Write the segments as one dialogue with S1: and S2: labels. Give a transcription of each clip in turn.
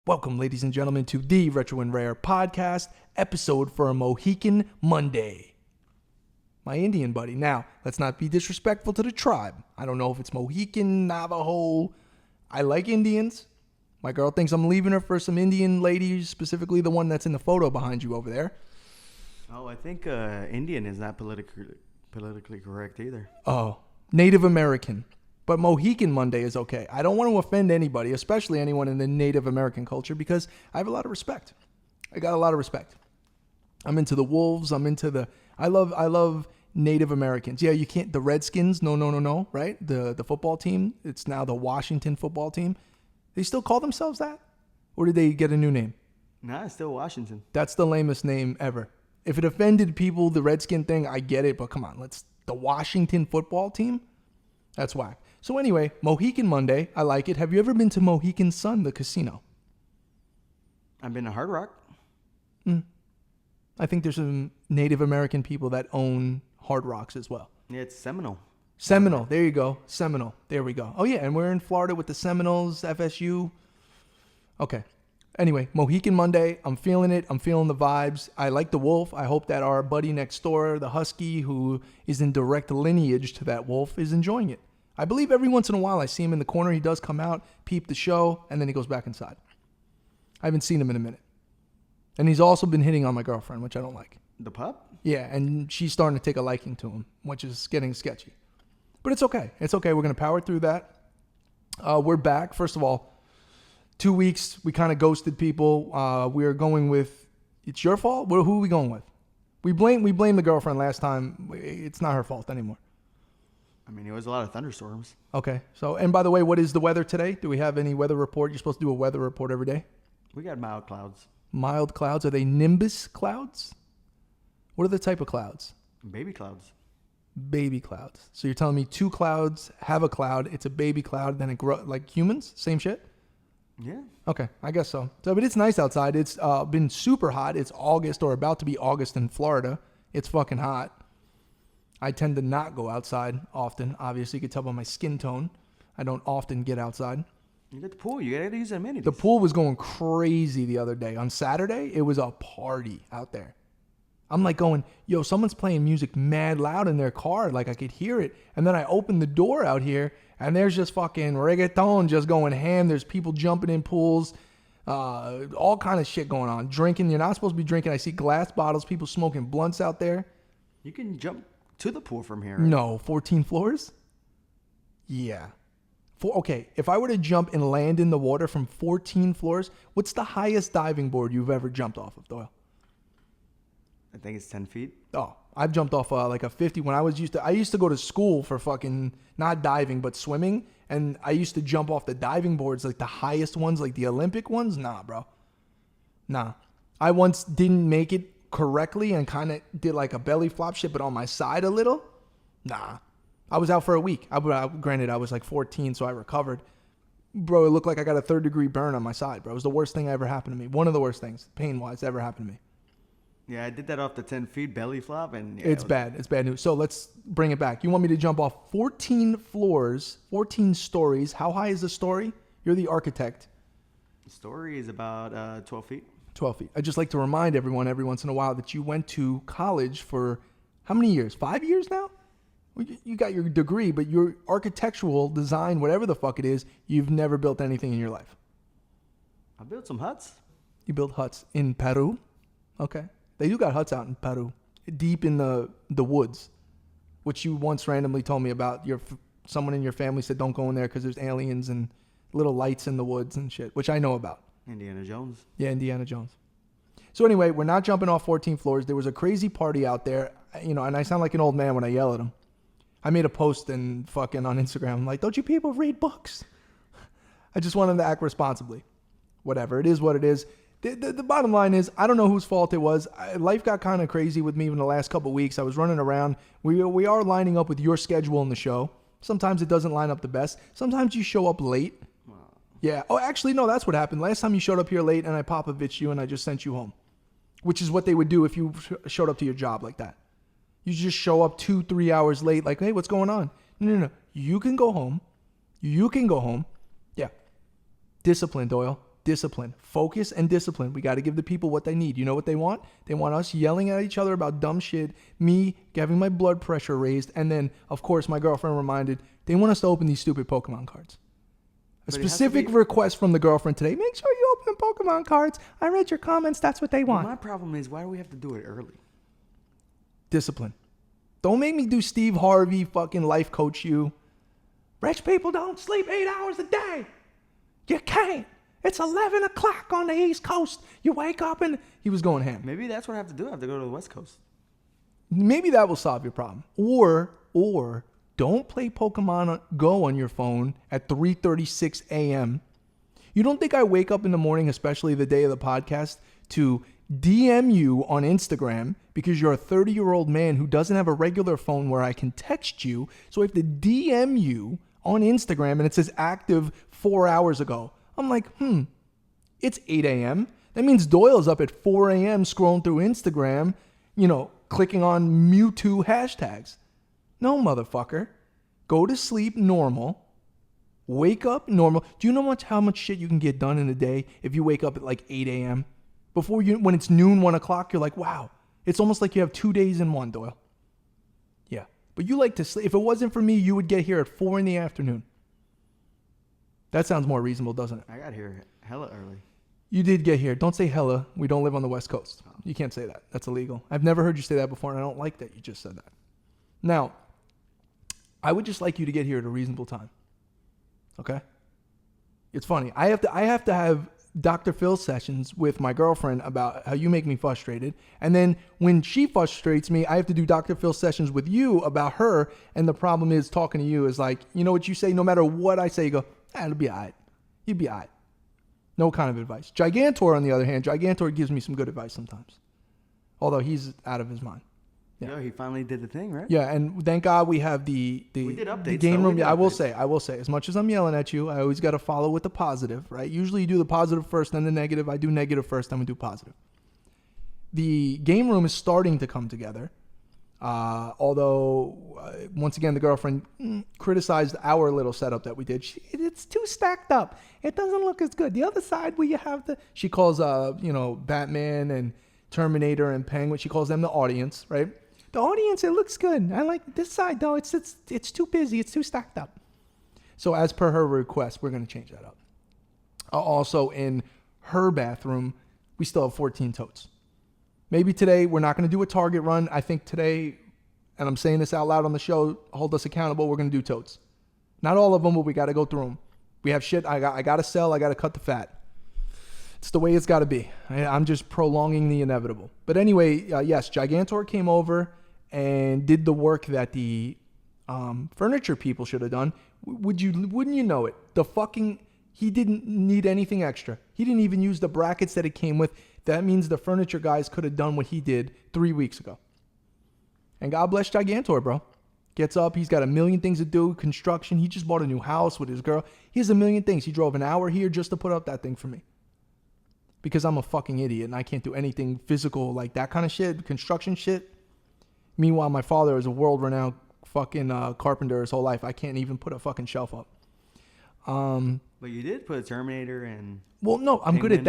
S1: Welcome, ladies and gentlemen, to the Retro and Rare podcast episode for a Mohican Monday. My Indian buddy. Now, let's not be disrespectful to the tribe. I don't know if it's Mohican, Navajo. I like Indians. My girl thinks I'm leaving her for some Indian ladies, specifically the one that's in the photo behind you over there.
S2: Oh, I think Indian is not politically correct either.
S1: Oh, Native American. But Mohican Monday is okay. I don't want to offend anybody, especially anyone in the Native American culture, because I have a lot of respect. I got a lot of respect. I'm into the wolves. I love Native Americans. Yeah, you can't, the Redskins, no, right? The football team, it's now the Washington football team. They still call themselves that? Or did they get a new name?
S2: Nah, it's still Washington.
S1: That's the lamest name ever. If it offended people, the Redskin thing, I get it, but come on, the Washington football team? That's whack. So anyway, Mohican Monday, I like it. Have you ever been to Mohican Sun, the casino?
S2: I've been to Hard Rock.
S1: I think there's some Native American people that own Hard Rocks as well.
S2: Yeah, it's Seminole.
S1: Seminole, there you go. Seminole, there we go. Oh yeah, and we're in Florida with the Seminoles, FSU. Okay. Anyway, Mohican Monday, I'm feeling it. I'm feeling the vibes. I like the wolf. I hope that our buddy next door, the Husky, who is in direct lineage to that wolf, is enjoying it. I believe every once in a while I see him in the corner. He does come out, peep the show, and then he goes back inside. I haven't seen him in a minute. And he's also been hitting on my girlfriend, which I don't like.
S2: The pup?
S1: Yeah, and she's starting to take a liking to him, which is getting sketchy. But it's okay. It's okay. We're going to power through that. We're back. First of all, 2 weeks, we kind of ghosted people. We are going with, it's your fault? Who are we going with? We blame the girlfriend last time. It's not her fault anymore.
S2: I mean, it was a lot of thunderstorms.
S1: Okay. So, and by the way, what is the weather today? Do we have any weather report? You're supposed to do a weather report every day?
S2: We got mild clouds.
S1: Mild clouds? Are they nimbus clouds? What are the type of clouds?
S2: Baby clouds.
S1: Baby clouds. So you're telling me two clouds have a cloud, it's a baby cloud, then it grows like humans? Same shit?
S2: Yeah.
S1: Okay, I guess so. But it's nice outside. It's been super hot. It's August or about to be August in Florida. It's fucking hot. I tend to not go outside often. Obviously, you can tell by my skin tone. I don't often get outside.
S2: You got the pool. You got to use amenities.
S1: The pool was going crazy the other day. On Saturday, it was a party out there. I'm like going, yo, someone's playing music mad loud in their car. Like I could hear it. And then I opened the door out here and there's just fucking reggaeton just going ham. There's people jumping in pools. All kind of shit going on. Drinking. You're not supposed to be drinking. I see glass bottles. People smoking blunts out there.
S2: You can jump to the pool from here, right?
S1: No, 14 floors? Yeah. Okay, if I were to jump and land in the water from 14 floors, what's the highest diving board you've ever jumped off of, Doyle?
S2: I think it's 10 feet.
S1: Oh, I've jumped off like a 50 when I used to go to school for fucking not diving but swimming, and I used to jump off the diving boards, like the highest ones, like the Olympic ones. Nah, bro. Nah. I once didn't make it correctly and kind of did like a belly flop shit, but on my side a little. Nah. I was out for a week. Granted, I was like 14, so I recovered. Bro, it looked like I got a 3rd-degree burn on my side, bro. It was the worst thing that ever happened to me. One of the worst things, pain-wise, ever happened to me.
S2: Yeah, I did that off the 10 feet belly flop. And yeah,
S1: it's bad. It's bad news. So let's bring it back. You want me to jump off 14 floors, 14 stories. How high is the story? You're the architect.
S2: The story is about 12 feet.
S1: 12 feet. I just like to remind everyone every once in a while that you went to college for how many years? 5 years now? You got your degree, but your architectural design, whatever the fuck it is, you've never built anything in your life.
S2: I built some huts.
S1: You built huts in Peru? Okay. They do got huts out in Peru, deep in the woods, which you once randomly told me about. Someone in your family said don't go in there because there's aliens and little lights in the woods and shit, which I know about.
S2: Indiana Jones.
S1: Yeah, Indiana Jones. So anyway, we're not jumping off 14 floors. There was a crazy party out there, and I sound like an old man when I yell at them. I made a post and fucking on Instagram. I'm like, don't you people read books? I just want them to act responsibly. Whatever. It is what it is. The bottom line is, I don't know whose fault it was. Life got kind of crazy with me in the last couple of weeks. I was running around. We are lining up with your schedule in the show. Sometimes it doesn't line up the best. Sometimes you show up late. Yeah. Oh, actually, no, that's what happened. Last time you showed up here late and I Popovich you and I just sent you home, which is what they would do if you showed up to your job like that. You just show up 2-3 hours late like, hey, what's going on? No. You can go home. Yeah. Discipline, Doyle. discipline, focus and discipline. We got to give the people what they need. You know what they want? They want us yelling at each other about dumb shit, me having my blood pressure raised, and then, of course, my girlfriend reminded, they want us to open these stupid Pokemon cards. A specific request from the girlfriend today, make sure you open Pokemon cards. I read your comments. That's what they want.
S2: Well, my problem is, why do we have to do it early?
S1: Discipline. Don't make me do Steve Harvey fucking life coach you. Rich people don't sleep 8 hours a day. You can't. It's 11 o'clock on the East Coast. You wake up and... He was going ham.
S2: Maybe that's what I have to do. I have to go to the West Coast.
S1: Maybe that will solve your problem. Or don't play Pokemon Go on your phone at 3:36 a.m. You don't think I wake up in the morning, especially the day of the podcast, to DM you on Instagram because you're a 30-year-old man who doesn't have a regular phone where I can text you. So I have to DM you on Instagram and it says active 4 hours ago. I'm like, it's 8 a.m. That means Doyle's up at 4 a.m. scrolling through Instagram, clicking on Mewtwo hashtags. No, motherfucker. Go to sleep normal. Wake up normal. Do you know how much shit you can get done in a day if you wake up at like 8 a.m.? When it's noon, 1 o'clock, you're like, wow. It's almost like you have 2 days in one, Doyle. Yeah. But you like to sleep. If it wasn't for me, you would get here at 4 in the afternoon. That sounds more reasonable, doesn't it?
S2: I got here hella early.
S1: You did get here. Don't say hella. We don't live on the West Coast. You can't say that. That's illegal. I've never heard you say that before, and I don't like that you just said that. Now, I would just like you to get here at a reasonable time. Okay? It's funny. I have to have Dr. Phil sessions with my girlfriend about how you make me frustrated. And then when she frustrates me, I have to do Dr. Phil sessions with you about her. And the problem is talking to you is like, you know what you say? No matter what I say, you go, it'll be all right. You'll be all right. No kind of advice. Gigantor, on the other hand, Gigantor gives me some good advice sometimes. Although he's out of his mind. Yeah.
S2: Yo, he finally did the thing, right?
S1: Yeah, and thank God we have
S2: we did updates,
S1: the game room. Yeah, I will
S2: updates.
S1: say, as much as I'm yelling at you, I always got to follow with the positive, right? Usually you do the positive first, then the negative. I do negative first, then we do positive. The game room is starting to come together. Although, once again, the girlfriend criticized our little setup that we did. It's too stacked up. It doesn't look as good. The other side where you have she calls, Batman and Terminator and Penguin. She calls them the audience, right? The audience, it looks good. I like this side, though. It's too busy. It's too stacked up. So as per her request, we're going to change that up. Also, in her bathroom, we still have 14 totes. Maybe today we're not going to do a Target run. I think today, and I'm saying this out loud on the show, hold us accountable, we're going to do totes. Not all of them, but we got to go through them. We have shit I got to sell. I got to cut the fat. It's the way it's got to be. I'm just prolonging the inevitable. But anyway, yes, Gigantor came over and did the work that the furniture people should have done. Wouldn't you know it? He didn't need anything extra. He didn't even use the brackets that it came with. That means the furniture guys could have done what he did 3 weeks ago. And God bless Gigantor, bro. Gets up. He's got a million things to do. Construction. He just bought a new house with his girl. He has a million things. He drove an hour here just to put up that thing for me. Because I'm a fucking idiot and I can't do anything physical like that kind of shit, construction shit. Meanwhile, my father is a world-renowned fucking carpenter his whole life. I can't even put a fucking shelf up.
S2: But you did put a Terminator and...
S1: Well, no, I'm good at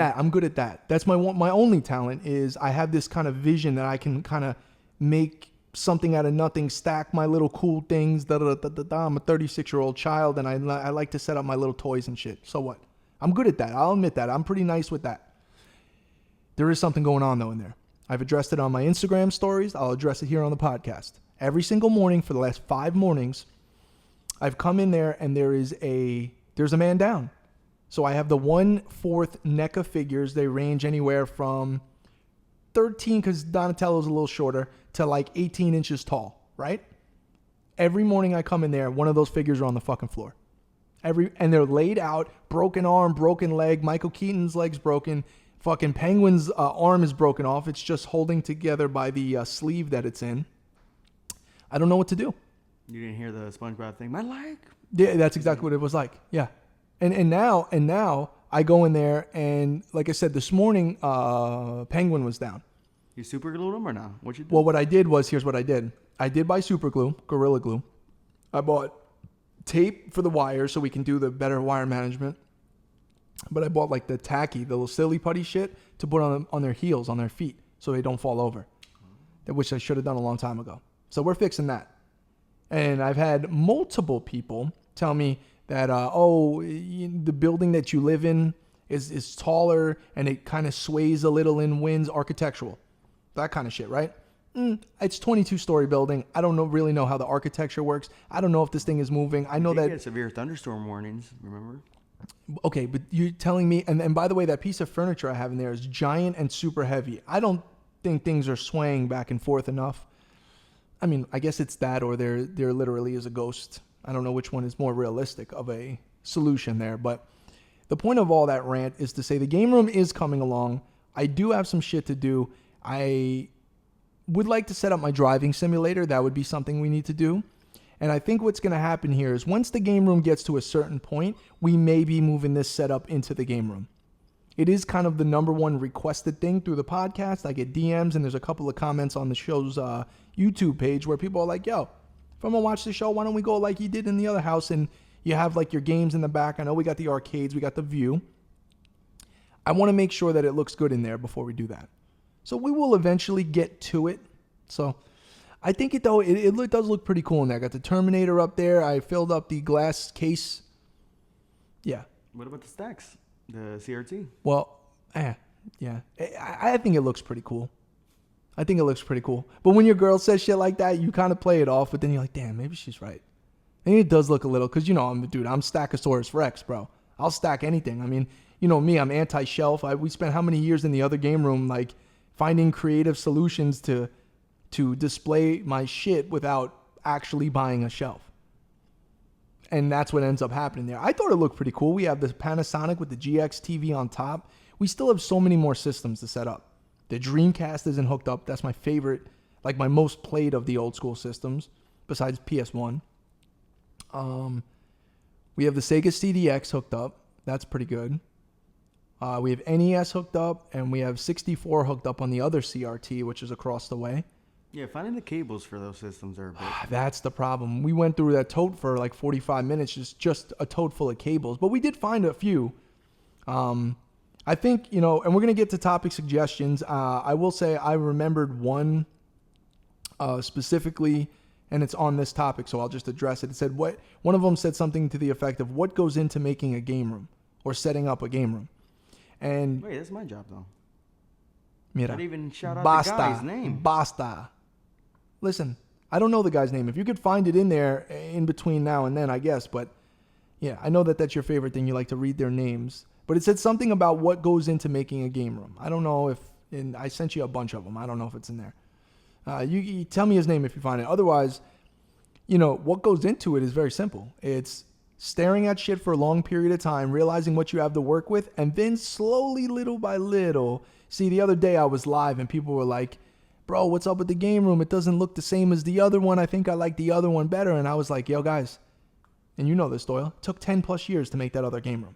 S1: that. That's my only talent is I have this kind of vision that I can kind of make something out of nothing, stack my little cool things. I'm a 36-year-old child and I like to set up my little toys and shit. So what? I'm good at that. I'll admit that. I'm pretty nice with that. There is something going on, though, in there. I've addressed it on my Instagram stories. I'll address it here on the podcast. Every single morning for the last 5 mornings, I've come in there and there's a man down. So I have the 1/4 NECA figures. They range anywhere from 13, because Donatello's a little shorter, to like 18 inches tall, right? Every morning I come in there, one of those figures are on the fucking floor. And they're laid out, broken arm, broken leg, Michael Keaton's leg's broken. Fucking Penguin's arm is broken off. It's just holding together by the sleeve that it's in. I don't know what to do.
S2: You didn't hear the SpongeBob thing? My leg.
S1: Yeah, that's exactly what it was like. Yeah. And now I go in there and like I said, this morning, Penguin was down.
S2: You super glued them or no? What you do?
S1: Well, what I did was, here's what I did. I did buy super glue, Gorilla Glue. I bought tape for the wires so we can do the better wire management. But I bought like the tacky, the little silly putty shit to put on their heels, on their feet, so they don't fall over, which I should have done a long time ago. So we're fixing that. And I've had multiple people tell me that, the building that you live in is taller and it kind of sways a little in winds, architectural, that kind of shit, right? It's 22-story building. I don't really know how the architecture works. I don't know if this thing is moving. I know that
S2: get severe thunderstorm warnings. Remember?
S1: Okay, but you're telling me, and by the way, that piece of furniture I have in there is giant and super heavy. I don't think things are swaying back and forth enough. I mean, I guess it's that, or there literally is a ghost. I don't know which one is more realistic of a solution there, but the point of all that rant is to say the game room is coming along. I do have some shit to do. I would like to set up my driving simulator. That would be something we need to do. And I think what's going to happen here is once the game room gets to a certain point, we may be moving this setup into the game room. It is kind of the number one requested thing through the podcast. I get DMs and there's a couple of comments on the show's YouTube page where people are like, yo, if I'm going to watch the show, why don't we go like you did in the other house and you have like your games in the back. I know we got the arcades, we got the view. I want to make sure that it looks good in there before we do that. So we will eventually get to it. So I think it does look pretty cool in there. I got the Terminator up there. I filled up the glass case. Yeah.
S2: What about the stacks? The CRT?
S1: Well, yeah. I think it looks pretty cool. But when your girl says shit like that, you kind of play it off, but then you're like, damn, maybe she's right. And it does look a little, because, I'm Stackosaurus Rex, bro. I'll stack anything. I mean, you know me, I'm anti-shelf. We spent how many years in the other game room, like, finding creative solutions to display my shit without actually buying a shelf. And that's what ends up happening there. I thought it looked pretty cool. We have the Panasonic with the GX TV on top. We still have so many more systems to set up. The Dreamcast isn't hooked up. That's my favorite, like my most played of the old school systems, besides PS1. We have the Sega CDX hooked up. That's pretty good. We have NES hooked up, and we have 64 hooked up on the other CRT, which is across the way.
S2: Yeah, finding the cables for those systems are a bit...
S1: That's the problem. We went through that tote for like 45 minutes, just a tote full of cables. But we did find a few. I think, and we're going to get to topic suggestions. I will say I remembered one specifically, and it's on this topic, so I'll just address it. It said, one of them said something to the effect of, what goes into making a game room or setting up a game room? And
S2: wait, that's my job, though.
S1: Mira,
S2: not even shout out the guy's name.
S1: Basta. Listen, I don't know the guy's name. If you could find it in there in between now and then, I guess. But yeah, I know that that's your favorite thing. You like to read their names. But it said something about what goes into making a game room. I don't know if, and I sent you a bunch of them. I don't know if it's in there. You tell me his name if you find it. Otherwise, what goes into it is very simple. It's staring at shit for a long period of time, realizing what you have to work with, and then slowly, little by little. See, the other day I was live and people were like, bro, what's up with the game room? It doesn't look the same as the other one. I think I like the other one better. And I was like, yo, guys, and you know this, Doyle, it took 10 plus years to make that other game room.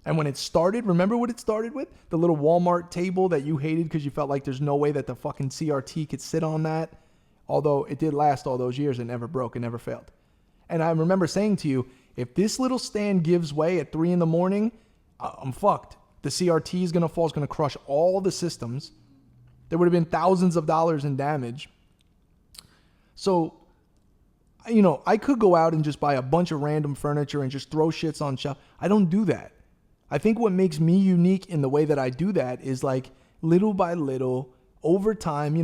S1: And when it started, remember what it started with? The little Walmart table that you hated because you felt like there's no way that the fucking CRT could sit on that. Although it did last all those years. It never broke. It never failed. And I remember saying to you, if this little stand gives way at 3 a.m, I'm fucked. The CRT is going to fall. It's going to crush all the systems. There would have been thousands of dollars in damage. So, I could go out and just buy a bunch of random furniture and just throw shits on shelf. I don't do that. I think what makes me unique in the way that I do that is like little by little, over time,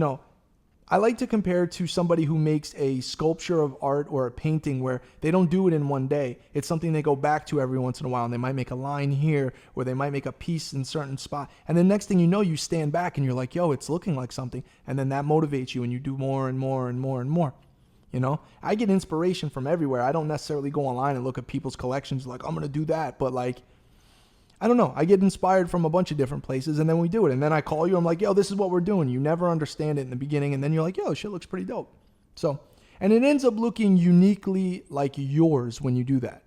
S1: I like to compare it to somebody who makes a sculpture of art or a painting where they don't do it in one day. It's something they go back to every once in a while, and they might make a line here, or they might make a piece in a certain spot. And then next thing you know, you stand back and you're like, yo, it's looking like something. And then that motivates you and you do more and more and more and more. I get inspiration from everywhere. I don't necessarily go online and look at people's collections like, I'm going to do that. But like, I don't know. I get inspired from a bunch of different places, and then we do it. And then I call you. I'm like, yo, this is what we're doing. You never understand it in the beginning, and then you're like, yo, shit looks pretty dope. So, and it ends up looking uniquely like yours when you do that.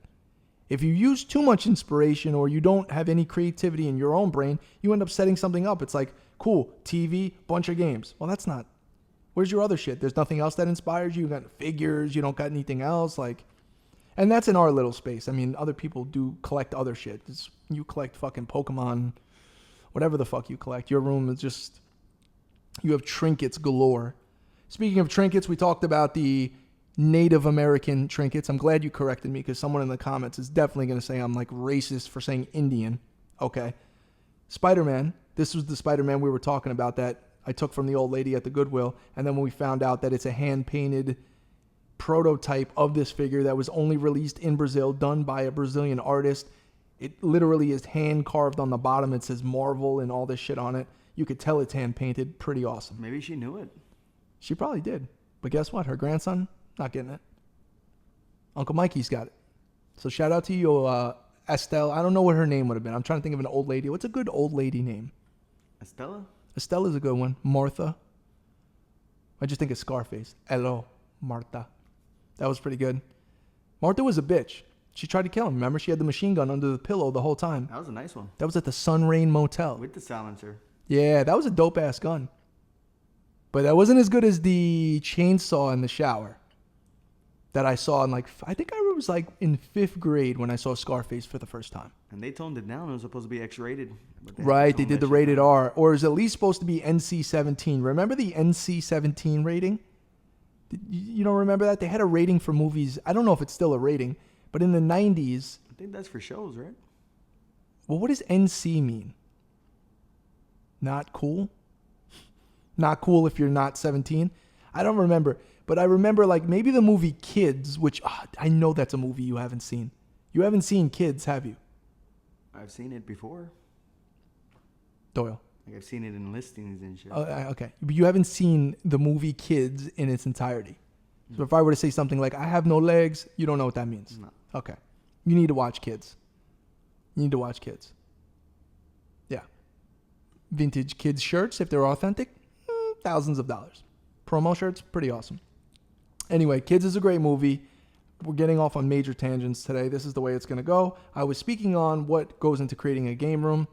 S1: If you use too much inspiration or you don't have any creativity in your own brain, you end up setting something up. It's like, cool, TV, bunch of games. Well, that's not. Where's your other shit? There's nothing else that inspires you. You got figures. You don't got anything else. Like, And that's in our little space. I mean, other people do collect other shit. You collect fucking Pokemon, whatever the fuck you collect. Your room is just, you have trinkets galore. Speaking of trinkets, we talked about the Native American trinkets. I'm glad you corrected me because someone in the comments is definitely going to say I'm like racist for saying Indian. Okay. SpiderMan. This was the SpiderMan we were talking about that I took from the old lady at the Goodwill. And then when we found out that it's a hand-painted prototype of this figure that was only released in Brazil, done by a Brazilian artist. It literally is hand-carved on the bottom. It says Marvel and all this shit on it. You could tell it's hand-painted. Pretty awesome.
S2: Maybe she knew it.
S1: She probably did. But guess what? Her grandson, not getting it. Uncle Mikey's got it. So shout out to you, Estelle. I don't know what her name would have been. I'm trying to think of an old lady. What's a good old lady name?
S2: Estella?
S1: Estella's a good one. Martha. I just think of Scarface. Hello, Martha. That was pretty good. Martha was a bitch. She tried to kill him. Remember? She had the machine gun under the pillow the whole time.
S2: That was a nice one.
S1: That was at the Sunrain Motel.
S2: With the silencer.
S1: Yeah, that was a dope-ass gun. But that wasn't as good as the chainsaw in the shower that I saw in I think I was like in 5th grade when I saw Scarface for the first time.
S2: And they toned it down. It was supposed to be X-rated.
S1: Right, they did the rated R. Or is at least supposed to be NC-17. Remember the NC-17 rating? You don't remember that? They had a rating for movies. I don't know if it's still a rating, but in the 90s.
S2: I think that's for shows, right?
S1: Well, what does NC mean? Not cool? Not cool if you're not 17? I don't remember. But I remember maybe the movie Kids, which I know that's a movie you haven't seen. You haven't seen Kids, have you?
S2: I've seen it before.
S1: Doyle.
S2: I've seen it in listings and shit.
S1: Okay. But you haven't seen the movie Kids in its entirety. So if I were to say something like, I have no legs, you don't know what that means.
S2: No.
S1: Okay. You need to watch Kids. You need to watch Kids. Yeah. Vintage kids shirts, if they're authentic, thousands of dollars. Promo shirts, pretty awesome. Anyway, Kids is a great movie. We're getting off on major tangents today. This is the way it's going to go. I was speaking on what goes into creating a game room.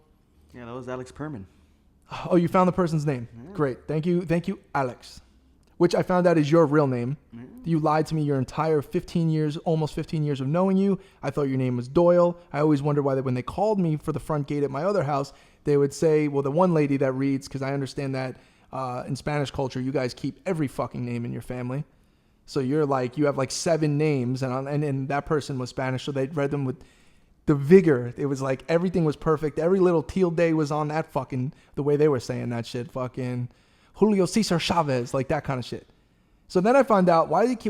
S2: Yeah, that was Alex Perman.
S1: Oh, you found the person's name.
S2: Yeah.
S1: Great. Thank you, Alex. Which I found out is your real name.
S2: Yeah.
S1: You lied to me your entire 15 years, almost 15 years of knowing you. I thought your name was Doyle. I always wondered why when they called me for the front gate at my other house, they would say, well, the one lady that reads, because I understand that in Spanish culture, you guys keep every fucking name in your family. So you have 7 names, and that person was Spanish, so they read them with the vigor. It was like everything was perfect. Every little teal day was on that fucking, the way they were saying that shit, fucking Julio Cesar Chavez, like that kind of shit. So then I found out,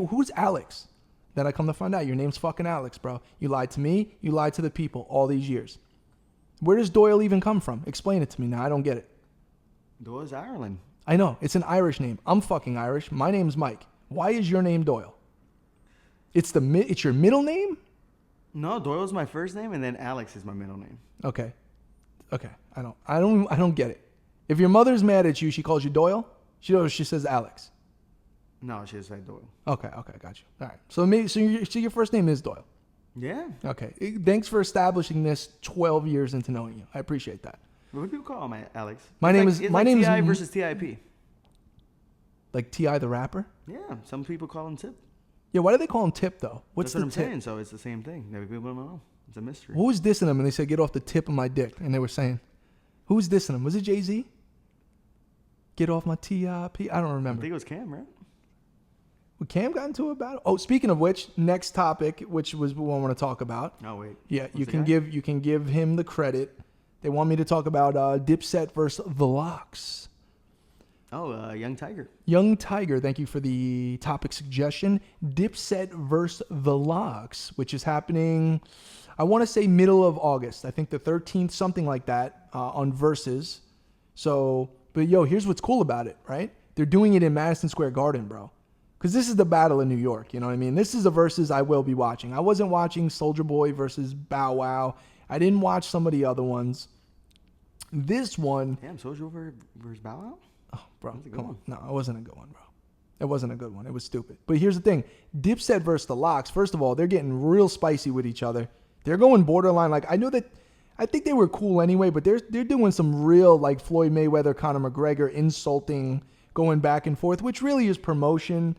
S1: who's Alex? Then I come to find out your name's fucking Alex, bro. You lied to me. You lied to the people all these years. Where does Doyle even come from? Explain it to me now. I don't get it.
S2: Doyle's Ireland.
S1: I know. It's an Irish name. I'm fucking Irish. My name's Mike. Why is your name Doyle? It's your middle name?
S2: No, Doyle's my first name, and then Alex is my middle name.
S1: Okay. I don't get it. If your mother's mad at you, she calls you Doyle? She says Alex.
S2: No, she just said Doyle.
S1: Okay, got you. All right. So your first name is Doyle.
S2: Yeah.
S1: Okay. Thanks for establishing this 12 years into knowing you. I appreciate that.
S2: What do people call him, Alex?
S1: My name is
S2: T.I. versus T.I.P.
S1: Like T.I. the rapper?
S2: Yeah, some people call him Tip.
S1: Yeah, why do they call him Tip though?
S2: That's what I'm saying. So it's the same thing. Maybe people don't know. It's a mystery.
S1: Who was dissing him and they said, get off the tip of my dick? And they were saying, who was dissing him? Was it Jay-Z? Get off my T.I.P.? I don't remember.
S2: I think it was Cam, right?
S1: Well, Cam got into a battle. Oh, speaking of which, next topic, which was what I want to talk about.
S2: Oh, wait.
S1: Yeah, you can give him the credit. They want me to talk about Dipset versus The Lox.
S2: Oh, Young Tiger.
S1: Young Tiger, thank you for the topic suggestion. Dipset versus The Lox, which is happening, I want to say middle of August. I think the 13th, something like that, on Versus. So, but here's what's cool about it, right? They're doing it in Madison Square Garden, bro. Because this is the battle in New York, you know what I mean? This is a Versus I will be watching. I wasn't watching Soulja Boy versus Bow Wow. I didn't watch some of the other ones. This one...
S2: Damn, Soulja versus Bow Wow?
S1: Oh, bro, come on.
S2: One.
S1: No, it wasn't a good one, bro. It wasn't a good one. It was stupid. But here's the thing. Dipset versus The Lox, first of all, they're getting real spicy with each other. They're going borderline. I think they were cool anyway, but they're doing some real, Floyd Mayweather, Conor McGregor, insulting, going back and forth, which really is promotion.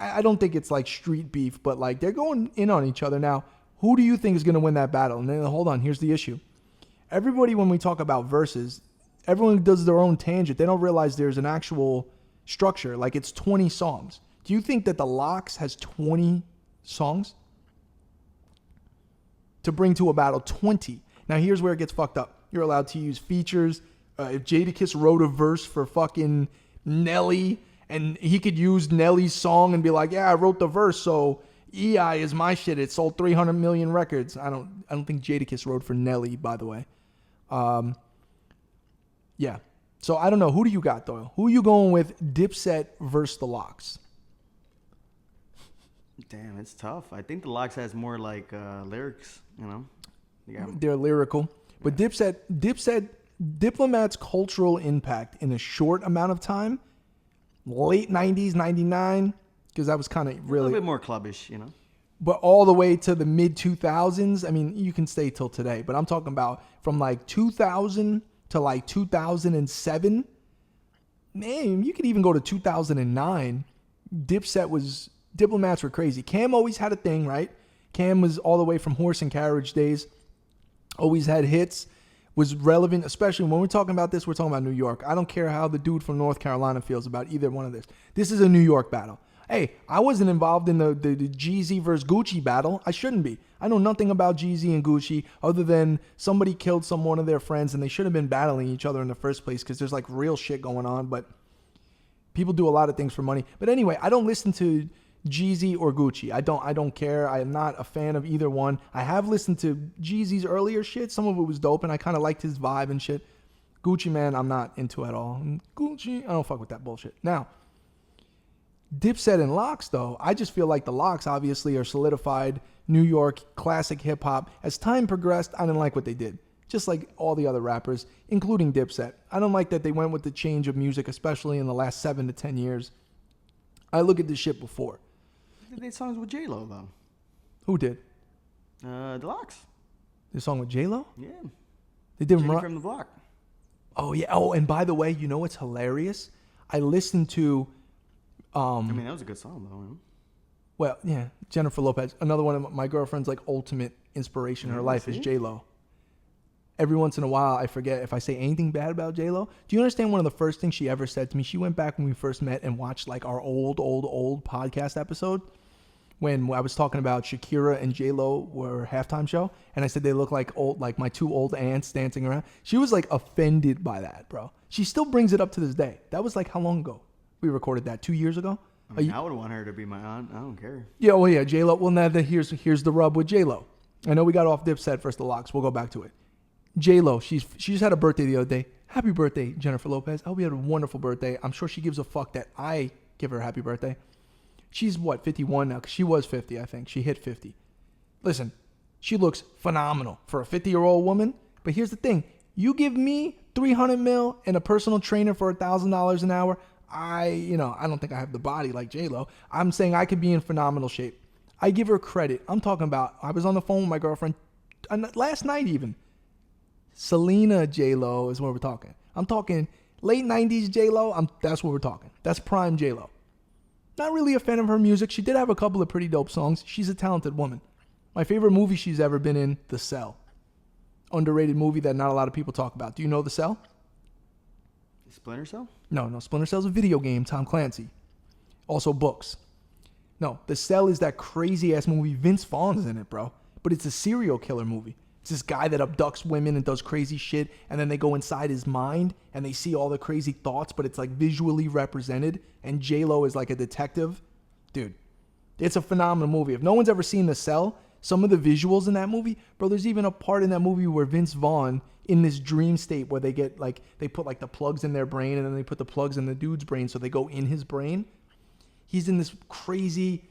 S1: I don't think it's like street beef, but like they're going in on each other. Now, who do you think is going to win that battle? And then hold on, here's the issue. Everybody, when we talk about verses, everyone does their own tangent. They don't realize there's an actual structure. Like it's 20 songs. Do you think that the Lox has 20 songs to bring to a battle? 20. Now, here's where it gets fucked up. You're allowed to use features. If Jadakiss wrote a verse for fucking Nelly, and he could use Nelly's song and be like, yeah, I wrote the verse, so EI is my shit. It sold 300 million records. I don't think Jadakiss wrote for Nelly, by the way. Yeah. So I don't know. Who do you got, Doyle? Who are you going with, Dipset versus the Lox?
S2: Damn, it's tough. I think the Lox has more like lyrics, you know. Yeah.
S1: They're lyrical. But Dipset, Diplomat's cultural impact in a short amount of time, late 90s, 99, because that was kind of really...
S2: A little bit more clubbish, you know.
S1: But all the way to the mid 2000s, I mean, you can stay till today, but I'm talking about from like 2000 to like 2007. Man, you could even go to 2009. Diplomats were crazy. Cam always had a thing, right? Cam was all the way from Horse and Carriage days. Always had hits. Was relevant, especially when we're talking about this, we're talking about New York. I don't care how the dude from North Carolina feels about either one of this. This is a New York battle. Hey, I wasn't involved in the Jeezy versus Gucci battle. I shouldn't be. I know nothing about Jeezy and Gucci other than somebody killed one of their friends and they should have been battling each other in the first place because there's like real shit going on, but people do a lot of things for money. But anyway, I don't listen to Jeezy or Gucci. I don't care. I am not a fan of either one. I have listened to Jeezy's earlier shit. Some of it was dope and I kind of liked his vibe and shit. Gucci, man, I'm not into at all. Gucci, I don't fuck with that bullshit. Now, Dipset and Lox, though, I just feel like the Lox obviously are solidified New York classic hip hop. As time progressed, I didn't like what they did. Just like all the other rappers, including Dipset. I don't like that they went with the change of music, especially in the last 7 to 10 years. I look at this shit before.
S2: They did songs with J-Lo, though.
S1: Who did?
S2: The Lox.
S1: The song with J-Lo?
S2: Yeah.
S1: They did
S2: Jenny from the Block.
S1: Oh, yeah. Oh, and by the way, you know what's hilarious? I listened to...
S2: I mean, that was a good song, though. Man.
S1: Well, yeah, Jennifer Lopez. Another one of my girlfriend's like ultimate inspiration in her life is J-Lo. Every once in a while, I forget if I say anything bad about J-Lo. Do you understand one of the first things she ever said to me? She went back when we first met and watched like our old podcast episode when I was talking about Shakira and J-Lo were halftime show. And I said they look like my two old aunts dancing around. She was like offended by that, bro. She still brings it up to this day. That was like how long ago? We recorded that 2 years ago.
S2: I mean, I would want her to be my aunt. I don't care.
S1: Yeah, well, yeah, J-Lo. Well, now here's the rub with J-Lo. I know we got off Dipset versus the Lox. We'll go back to it. J-Lo, she just had a birthday the other day. Happy birthday, Jennifer Lopez. I hope you had a wonderful birthday. I'm sure she gives a fuck that I give her a happy birthday. She's, 51 now? 'Cause she was 50, I think. She hit 50. Listen, she looks phenomenal for a 50-year-old woman. But here's the thing. You give me $300 million and a personal trainer for $1,000 an hour, I don't think I have the body like J-Lo. I'm saying I could be in phenomenal shape. I give her credit. I'm talking about, I was on the phone with my girlfriend last night even. Selena J-Lo is what we're talking. I'm talking late 90s J-Lo. That's what we're talking. That's prime J-Lo. Not really a fan of her music. She did have a couple of pretty dope songs. She's a talented woman. My favorite movie she's ever been in, The Cell. Underrated movie that not a lot of people talk about. Do you know The Cell?
S2: Splinter Cell?
S1: No. Splinter Cell's a video game, Tom Clancy. Also books. No, The Cell is that crazy-ass movie. Vince Vaughn's in it, bro. But it's a serial killer movie. It's this guy that abducts women and does crazy shit, and then they go inside his mind, and they see all the crazy thoughts, but it's like visually represented, and J-Lo is like a detective. Dude, it's a phenomenal movie. If no one's ever seen The Cell, some of the visuals in that movie, bro, there's even a part in that movie where Vince Vaughn, in this dream state where they get like, they put like the plugs in their brain and then they put the plugs in the dude's brain so they go in his brain. He's in this crazy,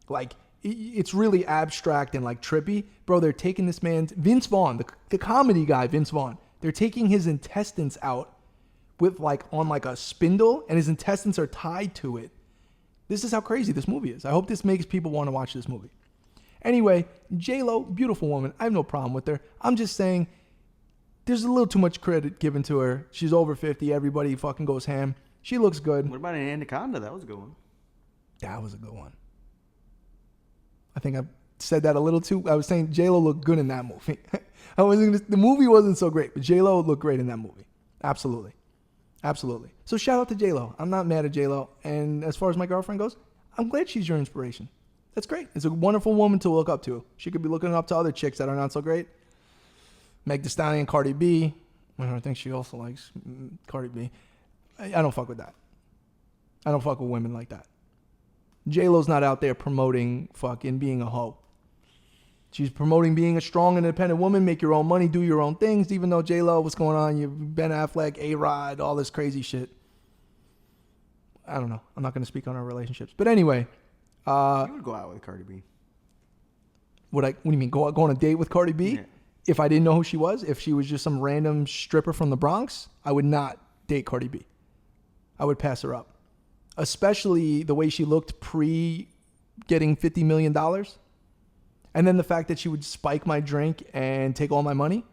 S1: like, it's really abstract and like trippy. Bro, they're taking this man's, Vince Vaughn, the comedy guy, Vince Vaughn, they're taking his intestines out with like, on like a spindle, and his intestines are tied to it. This is how crazy this movie is. I hope this makes people want to watch this movie. Anyway, J-Lo, beautiful woman. I have no problem with her. I'm just saying, there's a little too much credit given to her. She's over 50. Everybody fucking goes ham. She looks good.
S2: What about an Anaconda? That was a good one.
S1: That was a good one. I think I said that a little too. I was saying J-Lo looked good in that movie. The movie wasn't so great, but J-Lo looked great in that movie. Absolutely. Absolutely. So shout out to J-Lo. I'm not mad at J-Lo. And as far as my girlfriend goes, I'm glad she's your inspiration. That's great. It's a wonderful woman to look up to. She could be looking up to other chicks that are not so great. Meg Thee Stallion, Cardi B. I think she also likes Cardi B. I don't fuck with that. I don't fuck with women like that. J-Lo's not out there promoting fucking being a hoe. She's promoting being a strong, independent woman, make your own money, do your own things, even though J-Lo, what's going on? You've Ben Affleck, A-Rod, all this crazy shit. I don't know. I'm not going to speak on our relationships. But anyway.
S2: You would go out with Cardi B.
S1: What do you mean? Go on a date with Cardi B?
S2: Yeah.
S1: If I didn't know who she was, if she was just some random stripper from the Bronx, I would not date Cardi B. I would pass her up. Especially the way she looked pre getting $50 million. And then the fact that she would spike my drink and take all my money.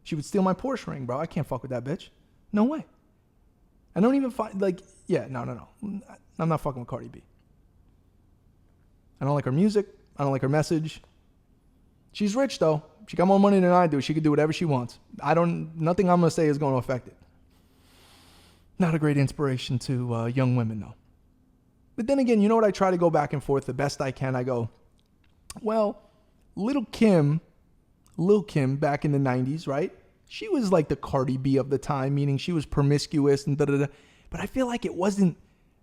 S1: She would steal my Porsche ring, bro. I can't fuck with that bitch. No way. I don't even find, no. I'm not fucking with Cardi B. I don't like her music. I don't like her message. She's rich, though. She got more money than I do. She could do whatever she wants. Nothing I'm going to say is going to affect it. Not a great inspiration to young women, though. But then again, you know what? I try to go back and forth the best I can. I go, well, Lil' Kim back in the 90s, right? She was like the Cardi B of the time, meaning she was promiscuous and da-da-da. But I feel like it wasn't,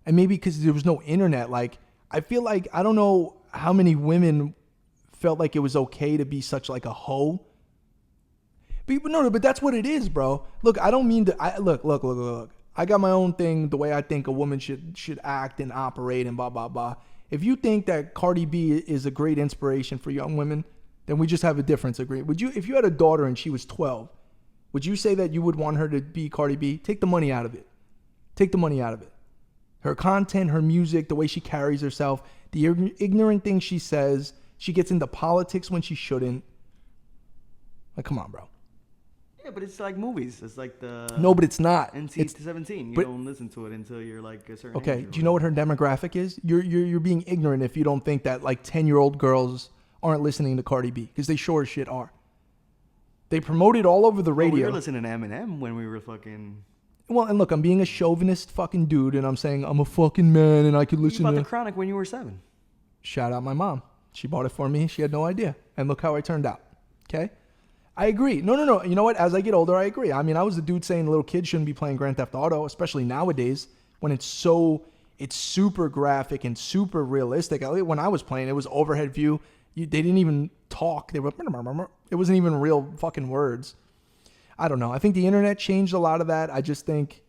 S1: and maybe because there was no internet, like, I feel like, I don't know how many women felt like it was okay to be such like a hoe. But that's what it is, bro. Look, I don't mean to, look. I got my own thing, the way I think a woman should act and operate and blah, blah, blah. If you think that Cardi B is a great inspiration for young women, then we just have a difference. If you had a daughter and she was 12, would you say that you would want her to be Cardi B? Take the money out of it. Her content, her music, the way she carries herself, the ignorant things she says. She gets into politics when she shouldn't. Like, come on, bro.
S2: Yeah, but it's like movies. It's like the...
S1: No, but it's not.
S2: NC-17. You don't listen to it until you're like a certain
S1: Okay,
S2: age.
S1: do you know what her demographic is? You're being ignorant if you don't think that like 10-year-old girls aren't listening to Cardi B, because they sure as shit are. They promote it all over the radio.
S2: We were listening to Eminem when we were fucking...
S1: Well, and look, I'm being a chauvinist fucking dude, and I'm saying I'm a fucking man, and I could listen to...
S2: You bought the Chronic when you were 7.
S1: Shout out my mom. She bought it for me. She had no idea. And look how I turned out. Okay? I agree. No. You know what? As I get older, I agree. I mean, I was the dude saying little kids shouldn't be playing Grand Theft Auto, especially nowadays when it's super graphic and super realistic. When I was playing, it was overhead view. They didn't even talk. It wasn't even real fucking words. I don't know. I think the internet changed a lot of that. I just think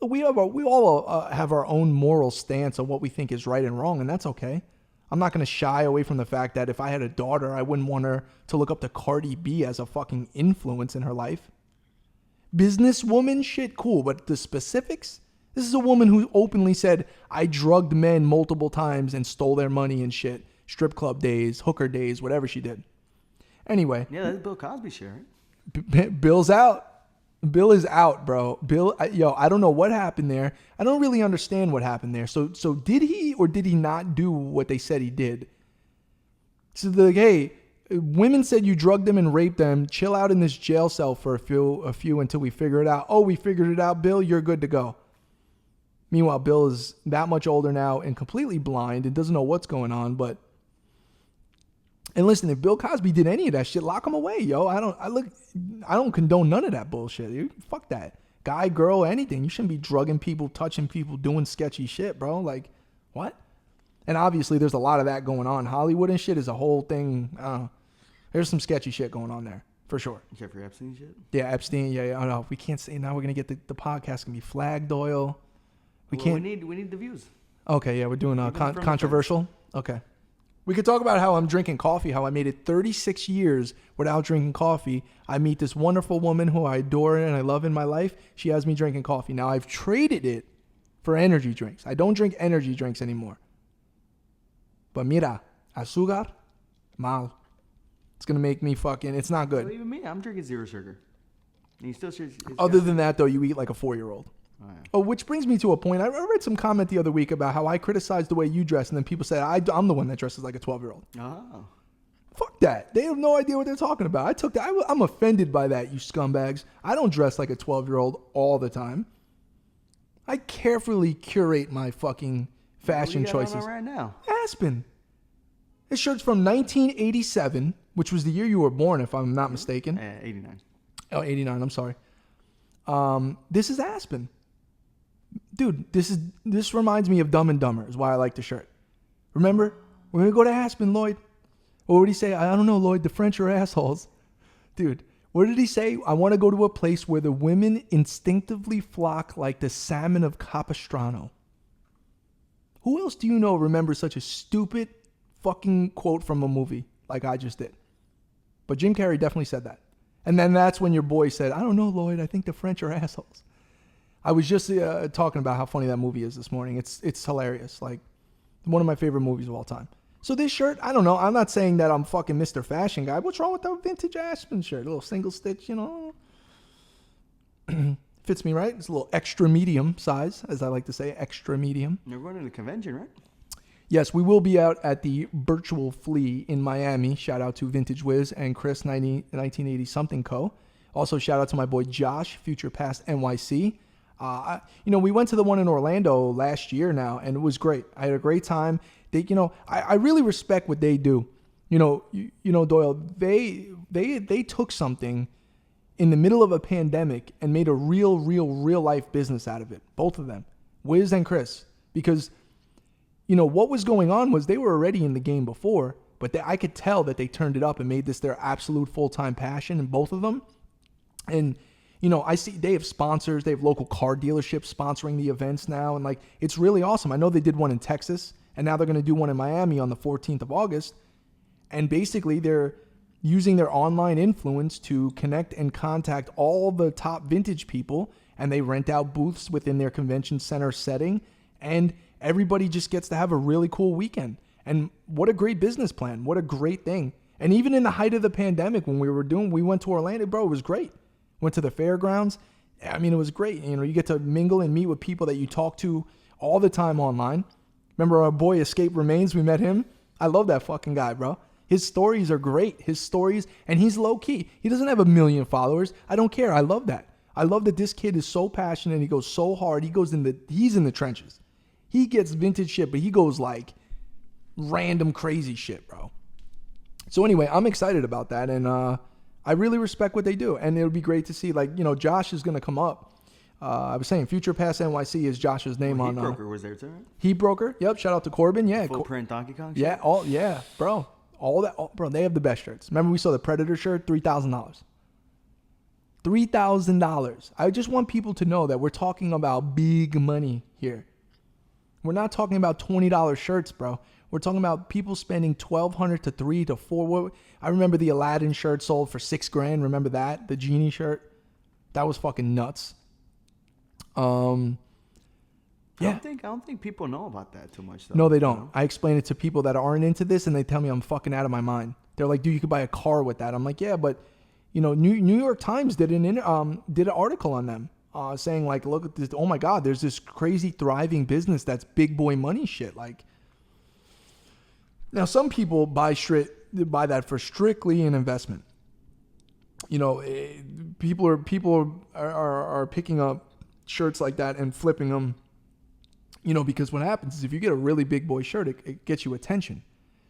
S1: we all have our own moral stance on what we think is right and wrong, and that's okay. I'm not going to shy away from the fact that if I had a daughter, I wouldn't want her to look up to Cardi B as a fucking influence in her life. Businesswoman, shit, cool. But the specifics? This is a woman who openly said, I drugged men multiple times and stole their money and shit. Strip club days, hooker days, whatever she did. Anyway.
S2: Yeah, that's Bill Cosby shit, right?
S1: Bill's out. Bill is out, bro. I don't know what happened there. I don't really understand what happened there. So did he or did he not do what they said he did? So they're like, hey, women said you drugged them and raped them. Chill out in this jail cell for a few until we figure it out. Oh, we figured it out, Bill. You're good to go. Meanwhile, Bill is that much older now and completely blind and doesn't know what's going on. And listen, if Bill Cosby did any of that shit, lock him away, yo. I don't condone none of that bullshit. Fuck that. Guy, girl, anything. You shouldn't be drugging people, touching people, doing sketchy shit, bro. Like, what? And obviously, there's a lot of that going on. Hollywood and shit is a whole thing. There's some sketchy shit going on there, for sure.
S2: Jeffrey Epstein shit?
S1: Yeah, Epstein. Yeah. Oh, no, we can't say now. We're gonna get the podcast gonna be flagged, Doyle. We
S2: need the views.
S1: Okay, yeah, we're doing controversial. Okay. We could talk about how I'm drinking coffee, how I made it 36 years without drinking coffee. I meet this wonderful woman who I adore and I love in my life. She has me drinking coffee. Now, I've traded it for energy drinks. I don't drink energy drinks anymore. But mira, azúcar, mal. It's going to make me fucking, it's not good.
S2: Well, even me, I'm drinking zero sugar. And you still
S1: Other than that, though, you eat like a 4-year-old. Oh, which brings me to a point. I read some comment the other week about how I criticized the way you dress, and then people said I'm the one that dresses like a 12-year-old.
S2: Oh.
S1: Fuck that. They have no idea what they're talking about. I took that. I'm offended by that, you scumbags. I don't dress like a 12-year-old all the time. I carefully curate my fucking fashion choices.
S2: What do you got on right now?
S1: Aspen. This shirt's from 1987, which was the year you were born, if I'm not mistaken.
S2: 89.
S1: Oh, 89. I'm sorry. This is Aspen. Dude, this reminds me of Dumb and Dumber, is why I like the shirt. Remember? We're going to go to Aspen, Lloyd. What would he say? I don't know, Lloyd. The French are assholes. Dude, what did he say? I want to go to a place where the women instinctively flock like the salmon of Capistrano. Who else do you know remembers such a stupid fucking quote from a movie like I just did? But Jim Carrey definitely said that. And then that's when your boy said, I don't know, Lloyd. I think the French are assholes. I was just talking about how funny that movie is this morning. It's hilarious. Like, one of my favorite movies of all time. So this shirt, I don't know. I'm not saying that I'm fucking Mr. Fashion Guy. What's wrong with that vintage Aspen shirt? A little single stitch, you know. Fits me right. It's a little extra medium size, as I like to say, extra medium.
S2: You're going to the convention, right?
S1: Yes, we will be out at the Virtual Flea in Miami. Shout out to Vintage Wiz and Chris 1980 something co. Also shout out to my boy Josh, Future Past NYC. We went to the one in Orlando last year now, and it was great. I had a great time. I really respect what they do. Doyle, they took something in the middle of a pandemic and made a real life business out of it. Both of them, Wiz and Chris, because what was going on was they were already in the game before, but I could tell that they turned it up and made this their absolute full-time passion in both of them. And I see they have sponsors. They have local car dealerships sponsoring the events now. And it's really awesome. I know they did one in Texas, and now they're going to do one in Miami on the 14th of August. And basically they're using their online influence to connect and contact all the top vintage people. And they rent out booths within their convention center setting. And everybody just gets to have a really cool weekend. And what a great business plan. What a great thing. And even in the height of the pandemic, when we went to Orlando, bro, it was great. Went to the fairgrounds. I mean, it was great. You get to mingle and meet with people that you talk to all the time online. Remember our boy Escape Remains? We met him. I love that fucking guy, bro. His stories are great. And he's low key. He doesn't have 1 million followers. I don't care. I love that. I love that this kid is so passionate. He goes so hard. He's in the trenches. He gets vintage shit, but he goes like random crazy shit, bro. So anyway, I'm excited about that. And, I really respect what they do, and it would be great to see. Josh is going to come up. I was saying Future Pass NYC is Josh's name on.
S2: Heat Broker was there too. Right?
S1: Heat Broker, yep. Shout out to Corbin, yeah.
S2: Full print Donkey Kong.
S1: Yeah, bro. All that, bro. They have the best shirts. Remember we saw the Predator shirt, $3,000. $3,000. I just want people to know that we're talking about big money here. We're not talking about $20 shirts, bro. We're talking about people spending $1,200 to $3,000 to $4,000. I remember the Aladdin shirt sold for $6,000. Remember that? The Genie shirt. That was fucking nuts. Yeah.
S2: I don't think people know about that too much, though.
S1: No, they don't. I explain it to people that aren't into this, and they tell me I'm fucking out of my mind. They're like, dude, you could buy a car with that. I'm like, yeah, but New York Times did an article on them, saying look at this. Oh my God, there's this crazy thriving business that's big boy money shit. Now, some people buy that for strictly an investment. People are picking up shirts like that and flipping them. Because what happens is if you get a really big boy shirt, it gets you attention.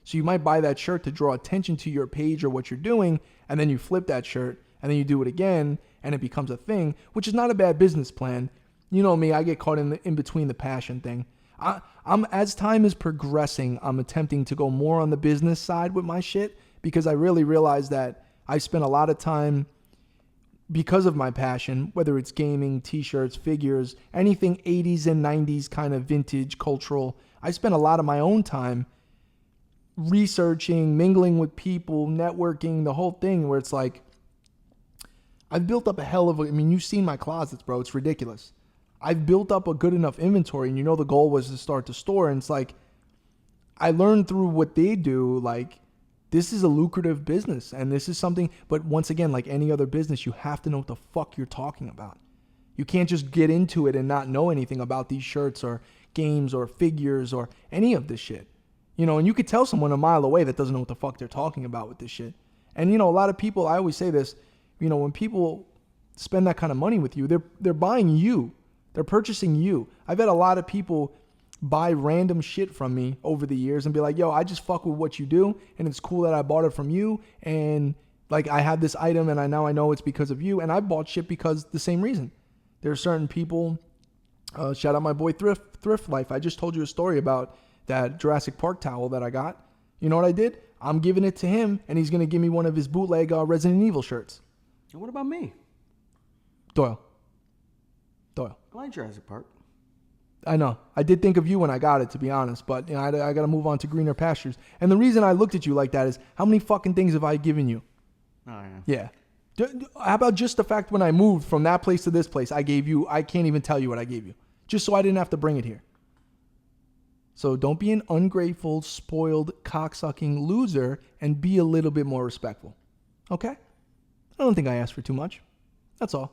S1: So you might buy that shirt to draw attention to your page or what you're doing, and then you flip that shirt, and then you do it again, and it becomes a thing, which is not a bad business plan. You know me, I get caught in between the passion thing. I'm as time is progressing, I'm attempting to go more on the business side with my shit, because I really realize that I spend a lot of time, because of my passion, whether it's gaming, t-shirts, figures, anything 80s and 90s kind of vintage cultural. I spend a lot of my own time researching, mingling with people, networking, the whole thing, where it's I've built up you've seen my closets, bro. It's ridiculous. I've built up a good enough inventory, and the goal was to start the store, and it's I learned through what they do, this is a lucrative business, and this is something, but once again, like any other business, you have to know what the fuck you're talking about. You can't just get into it and not know anything about these shirts or games or figures or any of this shit. You know, and you could tell someone a mile away that doesn't know what the fuck they're talking about with this shit. And, you know, a lot of people, I always say this, you know, when people spend that kind of money with you, they're buying you. They're purchasing you. I've had a lot of people buy random shit from me over the years and be like, yo, I just fuck with what you do, and it's cool that I bought it from you, and like I have this item and I know it's because of you, and I bought shit because the same reason. There are certain people, shout out my boy Thrift Life. I just told you a story about that Jurassic Park towel that I got. You know what I did? I'm giving it to him, and he's going to give me one of his bootleg Resident Evil shirts.
S2: And what about me?
S1: Doyle.
S2: I like Jurassic Park.
S1: I know. I did think of you when I got it, to be honest, but you know, I got to move on to greener pastures. And the reason I looked at you like that is, how many fucking things have I given you?
S2: Oh, yeah.
S1: Yeah. How about just the fact when I moved from that place to this place, I can't even tell you what I gave you, just so I didn't have to bring it here. So don't be an ungrateful, spoiled, cocksucking loser, and be a little bit more respectful. Okay? I don't think I asked for too much. That's all.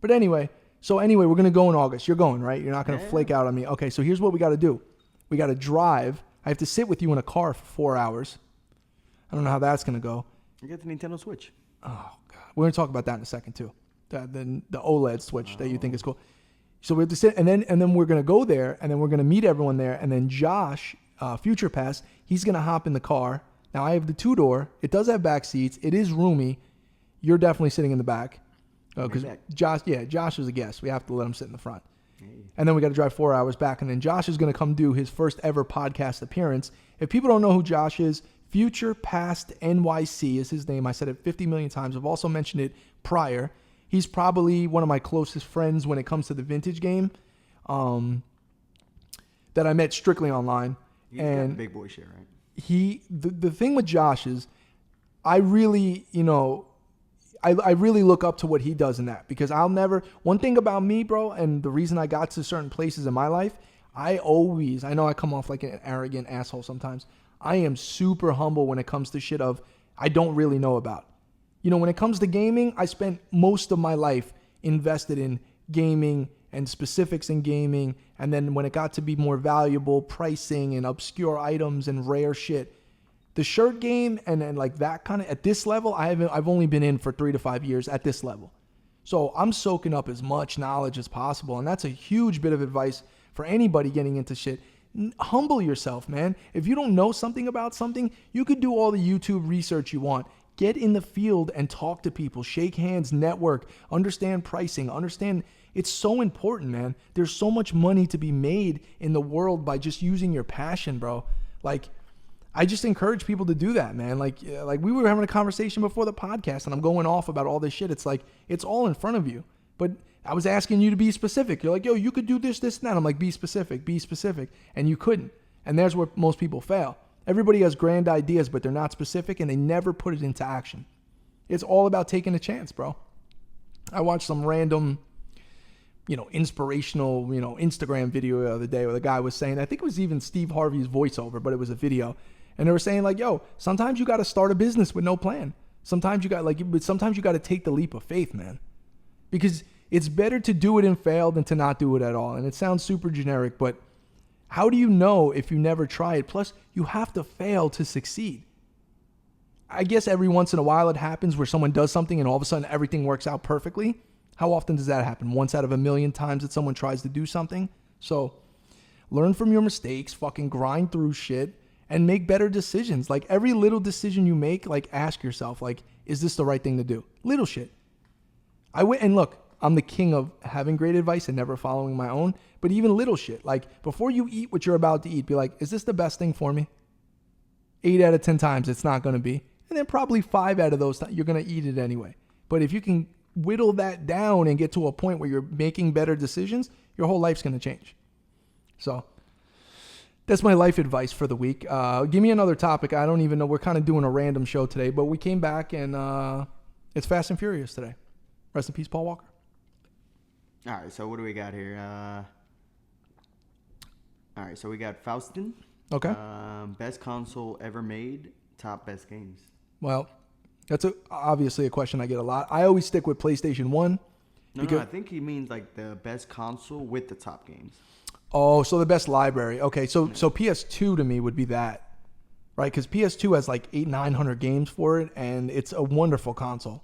S1: But anyway, we're going to go in August. You're going, right? You're not going to flake out on me. Okay, so here's what we got to do. We got to drive. I have to sit with you in a car for 4 hours. I don't know how that's going to go.
S2: You get the Nintendo Switch.
S1: Oh, God. We're going to talk about that in a second, too. The OLED Switch that you think is cool. So we have to sit, and then we're going to go there, and then we're going to meet everyone there, and then Josh, Future Pass, he's going to hop in the car. Now, I have the 2-door. It does have back seats. It is roomy. You're definitely sitting in the back. Because Josh is a guest. We have to let him sit in the front. Hey. And then we got to drive 4 hours back, and then Josh is going to come do his first ever podcast appearance. If people don't know who Josh is, Future Past NYC is his name. I said it 50 million times. I've also mentioned it prior. He's probably one of my closest friends when it comes to the vintage game, that I met strictly online.
S2: He's got big boy shit, right?
S1: The thing with Josh is, I really, you know, I really look up to what he does in that, because one thing about me, bro, and the reason I got to certain places in my life, I know I come off like an arrogant asshole sometimes. I am super humble when it comes to shit I don't really know about. You know, when it comes to gaming, I spent most of my life invested in gaming and specifics in gaming. And then when it got to be more valuable pricing and obscure items and rare shit, the shirt game and like that kind of, at this level, I've only been in for 3 to 5 years at this level. So I'm soaking up as much knowledge as possible. And that's a huge bit of advice for anybody getting into shit. Humble yourself, man. If you don't know something about something, you could do all the YouTube research you want. Get in the field and talk to people, shake hands, network, understand pricing, it's so important, man. There's so much money to be made in the world by just using your passion, bro. Like, I just encourage people to do that, man. Like we were having a conversation before the podcast, and I'm going off about all this shit. It's like, it's all in front of you. But I was asking you to be specific. You're like, yo, you could do this, and that. I'm like, be specific. And you couldn't. And there's where most people fail. Everybody has grand ideas, but they're not specific, and they never put it into action. It's all about taking a chance, bro. I watched some random, inspirational, Instagram video the other day where the guy was saying, I think it was even Steve Harvey's voiceover, but it was a video. And they were saying like, yo, sometimes you got to start a business with no plan. Sometimes you got to take the leap of faith, man. Because it's better to do it and fail than to not do it at all. And it sounds super generic, but how do you know if you never try it? Plus, you have to fail to succeed. I guess every once in a while it happens where someone does something and all of a sudden everything works out perfectly. How often does that happen? Once out of a million times that someone tries to do something? So learn from your mistakes, fucking grind through shit, and make better decisions. Like every little decision you make, like ask yourself, like, is this the right thing to do? Little shit. And look, I'm the king of having great advice and never following my own, but even little shit. Like before you eat what you're about to eat, be like, is this the best thing for me? 8 out of 10 times it's not going to be. And then probably 5 out of those times you're going to eat it anyway. But if you can whittle that down and get to a point where you're making better decisions, your whole life's going to change. So that's my life advice for the week. Give me another topic. I don't even know. We're kind of doing a random show today, but we came back and it's Fast and Furious today. Rest in peace, Paul Walker.
S2: All right, so what do we got here? All right, so we got Faustin.
S1: Okay.
S2: Best console ever made, top best games.
S1: Well, that's obviously a question I get a lot. I always stick with PlayStation 1.
S2: No, I think he means like the best console with the top games.
S1: Oh, so the best library. Okay, so PS2 to me would be that, right? Because PS2 has like 900 games for it, and it's a wonderful console.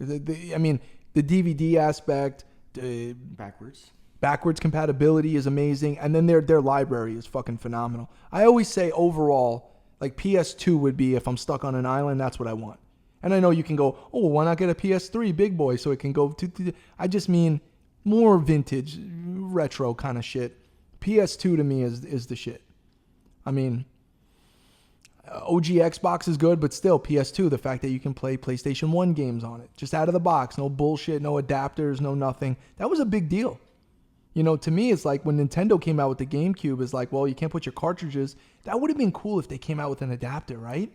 S1: I mean, the DVD aspect, backwards compatibility is amazing, and then their library is fucking phenomenal. I always say overall, like PS2 would be if I'm stuck on an island, that's what I want. And I know you can go, oh, why not get a PS3 big boy so it can go to I just mean more vintage, retro kind of shit. PS2 to me is the shit. I mean, OG Xbox is good, but still PS2, the fact that you can play PlayStation 1 games on it, just out of the box, no bullshit, no adapters, no nothing. That was a big deal. You know, to me, it's like when Nintendo came out with the GameCube, it's like, well, you can't put your cartridges. That would have been cool if they came out with an adapter, right?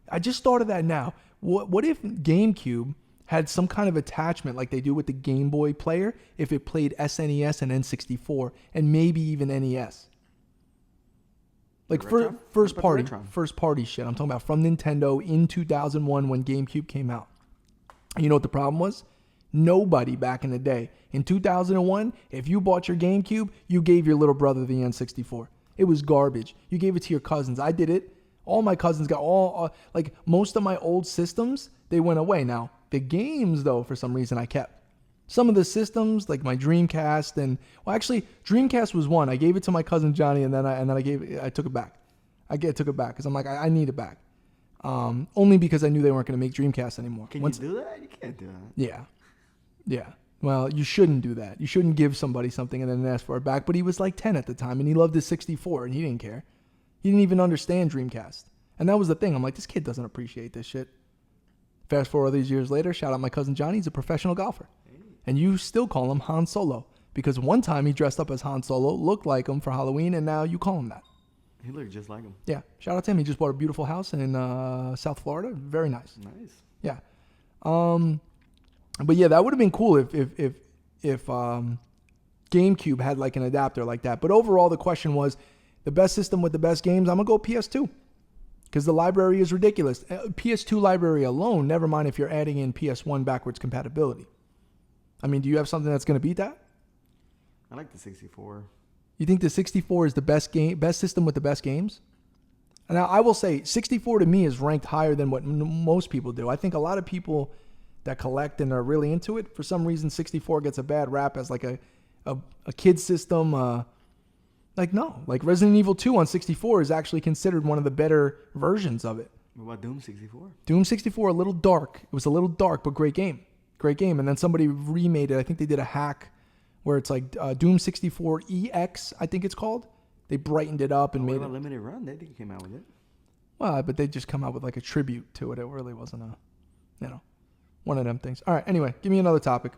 S1: I just thought of that now. What if GameCube had some kind of attachment like they do with the Game Boy player if it played SNES and N64 and maybe even NES? Like first party shit. I'm talking about from Nintendo in 2001 when GameCube came out. You know what the problem was? Nobody back in the day. In 2001, if you bought your GameCube, you gave your little brother the N64. It was garbage. You gave it to your cousins. I did it. All my cousins got like most of my old systems, they went away. Now, the games, though, for some reason I kept. Some of the systems, like my Dreamcast actually, Dreamcast was one. I gave it to my cousin Johnny, and then I took it back. I took it back because I'm like, I need it back. Only because I knew they weren't going to make Dreamcast anymore.
S2: Can you do that? You can't do that.
S1: Yeah. Well, you shouldn't do that. You shouldn't give somebody something and then ask for it back. But he was like 10 at the time, and he loved his 64, and he didn't care. He didn't even understand Dreamcast. And that was the thing. I'm like, this kid doesn't appreciate this shit. Fast forward all these years later, shout out my cousin Johnny. He's a professional golfer. And you still call him Han Solo. Because one time he dressed up as Han Solo, looked like him for Halloween, and now you call him that.
S2: He looked just like him. Yeah.
S1: Shout out to him. He just bought a beautiful house in South Florida. Very nice.
S2: Nice.
S1: Yeah. But yeah, that would have been cool if GameCube had like an adapter like that. But overall, the question was, the best system with the best games, I'm going to go PS2. Because the library is ridiculous. PS2 library alone, never mind if you're adding in PS1 backwards compatibility. I mean, do you have something that's going to beat that?
S2: I like the 64.
S1: You think the 64 is the best system with the best games? Now, I will say 64 to me is ranked higher than what most people do. I think a lot of people that collect and are really into it, for some reason 64 gets a bad rap as like a kid system. Like Resident Evil 2 on 64 is actually considered one of the better versions of it.
S2: What about Doom 64?
S1: Doom 64, a little dark. It was a little dark, but great game. Great game. And then somebody remade it. I think they did a hack where it's like Doom 64 EX, I think it's called. They brightened it up and made it.
S2: Limited Run? They came out with it.
S1: Well, but they just come out with like a tribute to it. It really wasn't one of them things. All right, anyway, give me another topic.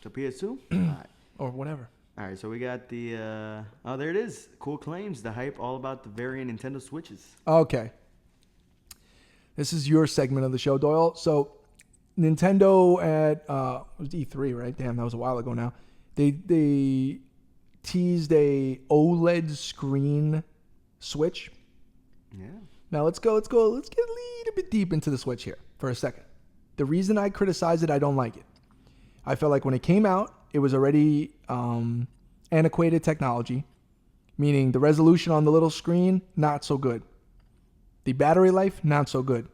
S2: So PS2? All right.
S1: Or whatever.
S2: All right, so we got the, there it is. Cool claims, the hype all about the variant Nintendo Switches.
S1: Okay. This is your segment of the show, Doyle. So Nintendo at, it was E3, right? Damn, that was a while ago now. They teased a OLED screen Switch.
S2: Yeah.
S1: Now let's get a little bit deep into the Switch here for a second. The reason I criticize it, I don't like it. I felt like when it came out, it was already antiquated technology, meaning the resolution on the little screen, not so good. The battery life, not so good.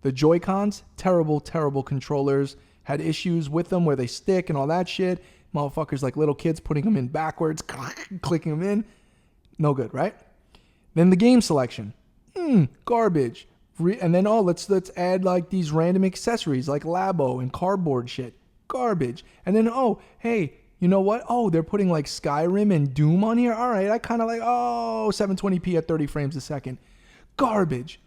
S1: The Joy-Cons, terrible, terrible controllers. Had issues with them where they stick and all that shit. Motherfuckers like little kids putting them in backwards, clicking them in. No good, right? Then the game selection. Garbage. And then, let's add like these random accessories like Labo and cardboard shit. Garbage. And then, hey, you know what? They're putting like Skyrim and Doom on here. All right, I kind of like, 720p at 30 frames a second. Garbage.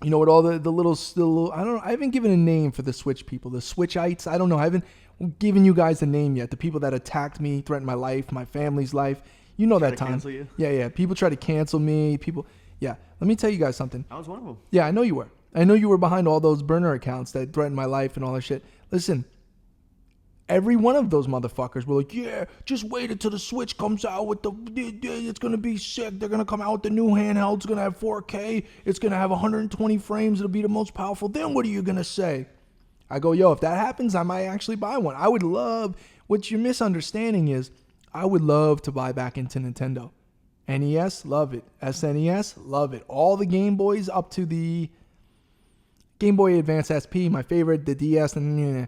S1: You know what? All the little, I don't know. I haven't given a name for the Switch people. The Switchites. I don't know. I haven't given you guys a name yet. The people that attacked me, threatened my life, my family's life. You know that time.
S2: Cancel you?
S1: Yeah. People try to cancel me. Yeah. Let me tell you guys something.
S2: I was one of them.
S1: Yeah, I know you were. I know you were behind all those burner accounts that threatened my life and all that shit. Listen, every one of those motherfuckers were like, yeah, just wait until the Switch comes out with it's going to be sick. They're going to come out with the new handheld. It's going to have 4K. It's going to have 120 frames. It'll be the most powerful. Then what are you going to say? I go, yo, if that happens, I might actually buy one. I would love, what you're misunderstanding is, I would love to buy back into Nintendo. NES, love it. SNES, love it. All the Game Boys up to the Game Boy Advance SP, my favorite, the DS, and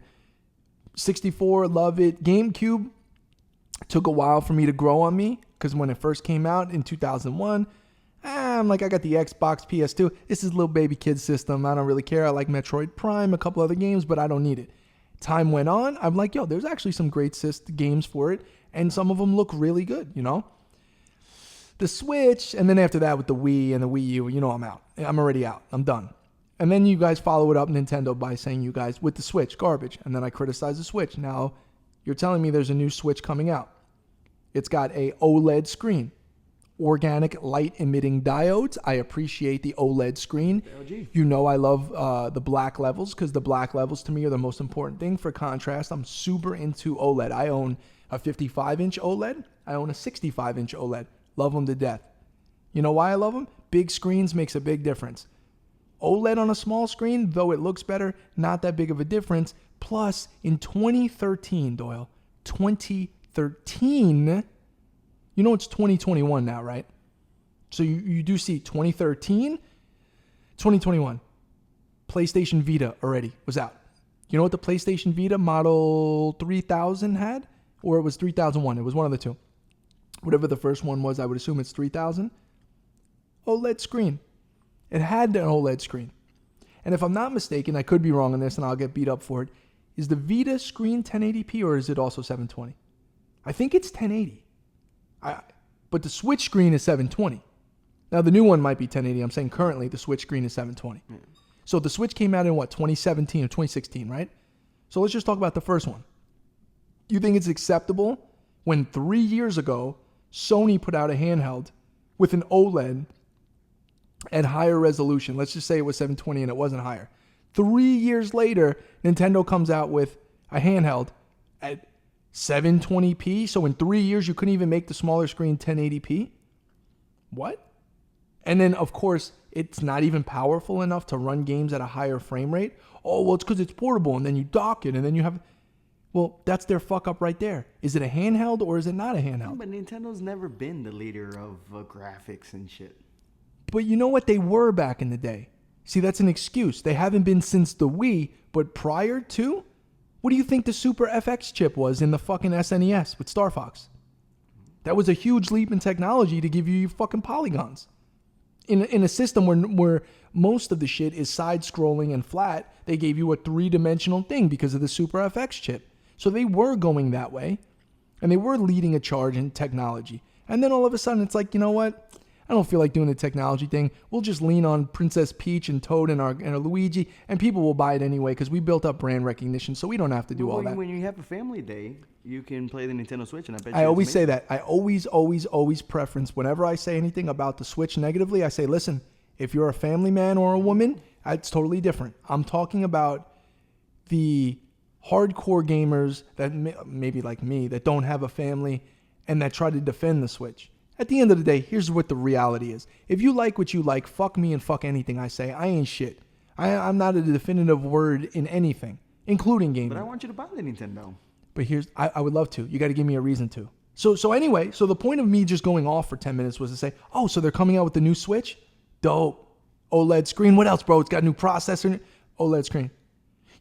S1: 64, love it. GameCube took a while for me to grow on me because when it first came out in 2001, I'm like, I got the Xbox, PS2. This is a little baby kid system. I don't really care. I like Metroid Prime, a couple other games, but I don't need it. Time went on. I'm like, yo, there's actually some great games for it, and some of them look really good, you know? The Switch, and then after that with the Wii and the Wii U, you know I'm out. I'm already out. I'm done. And then you guys follow it up, Nintendo, by saying you guys, with the Switch, garbage. And then I criticize the Switch. Now, you're telling me there's a new Switch coming out. It's got a OLED screen. Organic light emitting diodes. I appreciate the OLED screen.
S2: LG.
S1: You know I love the black levels because the black levels to me are the most important thing. For contrast, I'm super into OLED. I own a 55-inch OLED. I own a 65-inch OLED. Love them to death. You know why I love them? Big screens makes a big difference. OLED on a small screen, though it looks better, not that big of a difference. Plus, in 2013, Doyle, 2013, you know it's 2021 now, right? So you do see 2013, 2021, PlayStation Vita already was out. You know what the PlayStation Vita model 3000 had? Or it was 3001. It was one of the two. Whatever the first one was, I would assume it's 3000. OLED screen. It had an OLED screen. And if I'm not mistaken, I could be wrong on this and I'll get beat up for it. Is the Vita screen 1080p or is it also 720? I think it's 1080. But the Switch screen is 720. Now the new one might be 1080. I'm saying currently the Switch screen is 720. Yeah. So the Switch came out in what, 2017 or 2016, right? So let's just talk about the first one. You think it's acceptable when 3 years ago, Sony put out a handheld with an OLED at higher resolution? Let's just say it was 720 and it wasn't higher. 3 years later, Nintendo comes out with a handheld at 720p. So in 3 years, you couldn't even make the smaller screen 1080p? What? And then, of course, it's not even powerful enough to run games at a higher frame rate. Oh, well, it's because it's portable, and then you dock it, and then you have... Well, that's their fuck up right there. Is it a handheld or is it not a handheld?
S2: But Nintendo's never been the leader of graphics and shit.
S1: But you know what? They were back in the day. See, that's an excuse. They haven't been since the Wii, but prior to... What do you think the Super FX chip was in the fucking SNES with Star Fox? That was a huge leap in technology to give you fucking polygons. In a system where most of the shit is side-scrolling and flat, they gave you a three-dimensional thing because of the Super FX chip. So they were going that way, and they were leading a charge in technology. And then all of a sudden, it's like, you know what? I don't feel like doing the technology thing. We'll just lean on Princess Peach and Toad and our Luigi, and people will buy it anyway because we built up brand recognition, so we don't have to do all that.
S2: When you have a family day, you can play the Nintendo Switch, and I bet
S1: I always say that. I always preference, whenever I say anything about the Switch negatively, I say, listen, if you're a family man or a woman, it's totally different. I'm talking about the hardcore gamers that maybe like me, that don't have a family and that try to defend the Switch. At the end of the day, here's what the reality is. If you like what you like, fuck me and fuck anything I say. I ain't shit. I'm not a definitive word in anything, including gaming.
S2: But I want you to buy the Nintendo.
S1: But I would love to. You got to give me a reason to. So anyway, so the point of me just going off for 10 minutes was to say, oh, so they're coming out with the new Switch? Dope. OLED screen. What else, bro? It's got a new processor. OLED screen.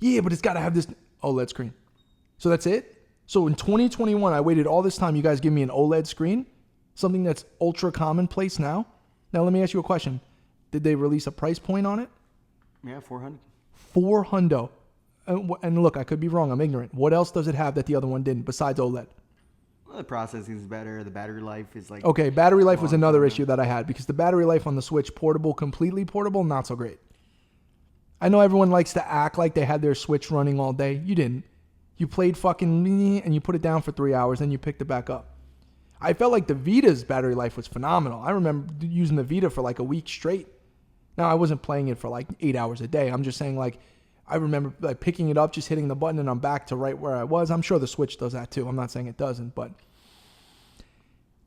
S1: Yeah, but it's got to have this OLED screen. So that's it? So in 2021, I waited all this time. You guys give me an OLED screen? Something that's ultra commonplace now? Now, let me ask you a question. Did they release a price point on it?
S2: Yeah, 400.
S1: 400. And look, I could be wrong. I'm ignorant. What else does it have that the other one didn't besides OLED?
S2: Well, the processing is better. The battery life is like...
S1: Okay, battery life was another issue that I had because the battery life on the Switch, completely portable, not so great. I know everyone likes to act like they had their Switch running all day. You didn't. You played fucking and you put it down for 3 hours, then you picked it back up. I felt like the Vita's battery life was phenomenal. I remember using the Vita for like a week straight. Now, I wasn't playing it for like 8 hours a day. I'm just saying, like, I remember like picking it up, just hitting the button, and I'm back to right where I was. I'm sure the Switch does that too. I'm not saying it doesn't, but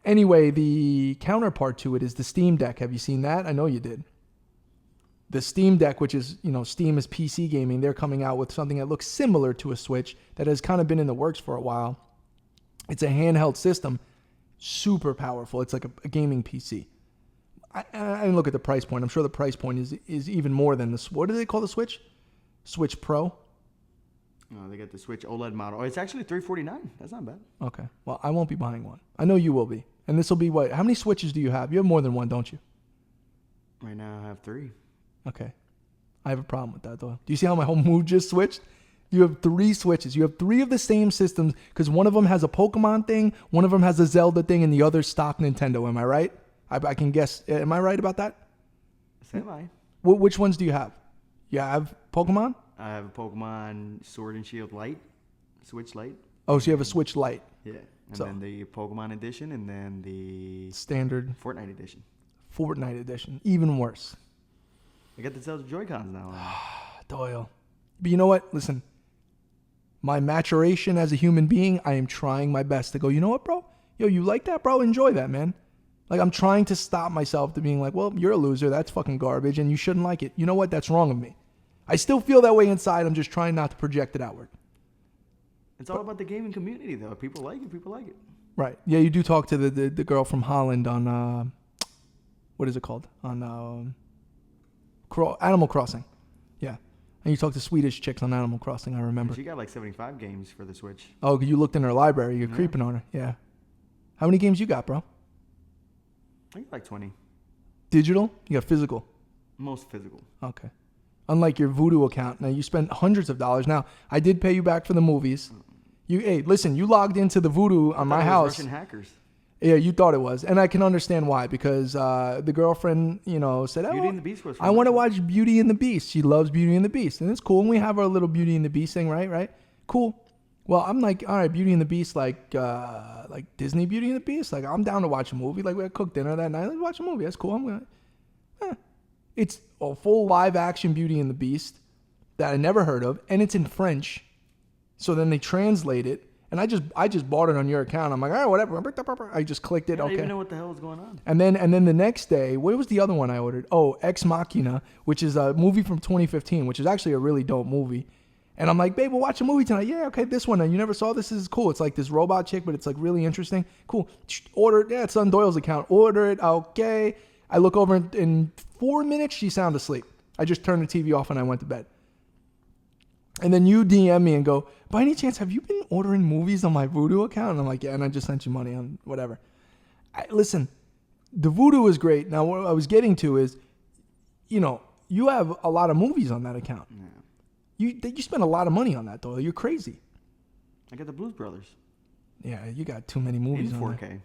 S1: anyway, the counterpart to it is the Steam Deck. Have you seen that? I know you did. The Steam Deck, which is, Steam is PC gaming, they're coming out with something that looks similar to a Switch that has kind of been in the works for a while. It's a handheld system, super powerful. It's like a gaming PC. I didn't look at the price point. I'm sure the price point is even more than what do they call the Switch? Switch Pro?
S2: Oh, they got the Switch OLED model. Oh, it's actually $349. That's not bad.
S1: Okay. Well, I won't be buying one. I know you will be. And this will be what? How many Switches do you have? You have more than one, don't you?
S2: Right now I have 3.
S1: Okay. I have a problem with that, though. Do you see how my whole mood just switched? You have 3 Switches. You have 3 of the same systems because one of them has a Pokemon thing, one of them has a Zelda thing, and the other stock Nintendo. Am I right? I can guess. Am I right about that?
S2: Semi.
S1: Which ones do you have? You have Pokemon?
S2: I have a Pokemon Sword and Shield Lite, Switch Lite.
S1: Oh, so you have a Switch Lite.
S2: Yeah. And then the Pokemon edition and then the
S1: standard
S2: Fortnite edition.
S1: Fortnite edition. Even worse.
S2: I got the Zelda Joy-Cons now.
S1: Doyle. But you know what? Listen. My maturation as a human being, I am trying my best to go, you know what, bro? Yo, you like that, bro? Enjoy that, man. Like, I'm trying to stop myself to being like, well, you're a loser. That's fucking garbage, and you shouldn't like it. You know what? That's wrong with me. I still feel that way inside. I'm just trying not to project it outward.
S2: It's all about the gaming community, though. People like it. People like it.
S1: Right. Yeah, you do talk to the girl from Holland on, what is it called? On Animal Crossing. Yeah. And you talk to Swedish chicks on Animal Crossing, I remember.
S2: She got like 75 games for the Switch.
S1: Oh, you looked in her library. You're creeping on her. Yeah. How many games you got, bro?
S2: I think like 20.
S1: Digital? You got physical?
S2: Most physical.
S1: Okay. Unlike your Voodoo account. Now, you spent hundreds of dollars. Now, I did pay you back for the movies. Hey, listen, you logged into the Voodoo on my house.
S2: Russian hackers.
S1: Yeah, you thought it was. And I can understand why. Because the girlfriend, said,
S2: Beauty and the Beast was
S1: I want to watch Beauty and the Beast. She loves Beauty and the Beast. And it's cool. And we have our little Beauty and the Beast thing, right? Cool. Well, I'm like, all right, Beauty and the Beast, like Disney Beauty and the Beast. Like, I'm down to watch a movie. Like, we had cooked dinner that night. Let's watch a movie. That's cool. I'm going to... It's a full live-action Beauty and the Beast that I never heard of, and it's in French. So then they translate it, and I just bought it on your account. I'm like, all right, whatever. I just clicked it.
S2: I don't
S1: okay.
S2: even know what the hell was going on.
S1: And then the next day, what was the other one I ordered? Oh, Ex Machina, which is a movie from 2015, which is actually a really dope movie. And I'm like, babe, we'll watch a movie tonight. Yeah, okay, this one. You never saw this? This is cool. It's like this robot chick, but it's like really interesting. Cool. Order it. Yeah, it's on Doyle's account. Order it. Okay. I look over in 4 minutes, she's sound asleep. I just turned the TV off and I went to bed. And then you DM me and go, by any chance, have you been ordering movies on my Voodoo account? And I'm like, yeah, and I just sent you money on whatever. Listen, the Voodoo is great. Now, what I was getting to is, you have a lot of movies on that account. Yeah. You spend a lot of money on that, though. You're crazy.
S2: I got the Blues Brothers.
S1: Yeah, you got too many movies
S2: in 4K.
S1: On there.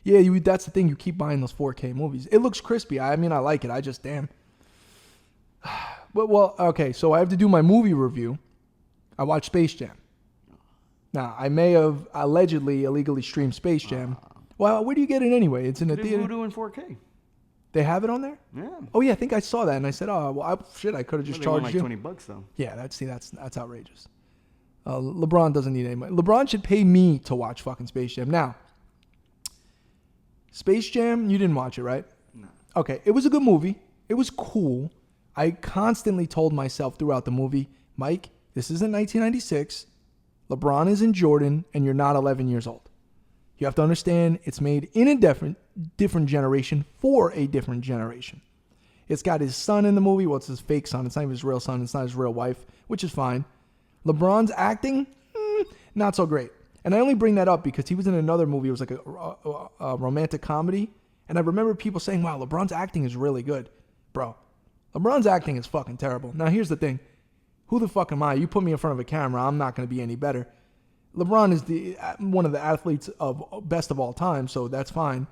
S1: Yeah, that's the thing. You keep buying those 4K movies. It looks crispy. I mean, I like it. I just, damn. Well, okay, so I have to do my movie review. I watched Space Jam. Now, I may have allegedly illegally streamed Space Jam. Well, where do you get it anyway? It's in the theater.
S2: Voodoo in 4K.
S1: They have it on there?
S2: Yeah.
S1: Oh, yeah, I think I saw that, and I said, oh, well, I could have just charged
S2: like
S1: you.
S2: $20 though.
S1: Yeah, that's outrageous. LeBron doesn't need any money. LeBron should pay me to watch fucking Space Jam. Now, Space Jam, you didn't watch it, right?
S2: No.
S1: Okay, it was a good movie. It was cool. I constantly told myself throughout the movie, Mike, this isn't 1996. LeBron is in Jordan, and you're not 11 years old. You have to understand it's made in a different generation for a different generation. It's got his son in the movie. Well, it's his fake son. It's not even his real son. It's not his real wife, which is fine. LeBron's acting, not so great. And I only bring that up because he was in another movie. It was like a romantic comedy. And I remember people saying, wow, LeBron's acting is really good. Bro, LeBron's acting is fucking terrible. Now, here's the thing. Who the fuck am I? You put me in front of a camera, I'm not going to be any better. LeBron is one of the athletes of best of all time, so that's fine.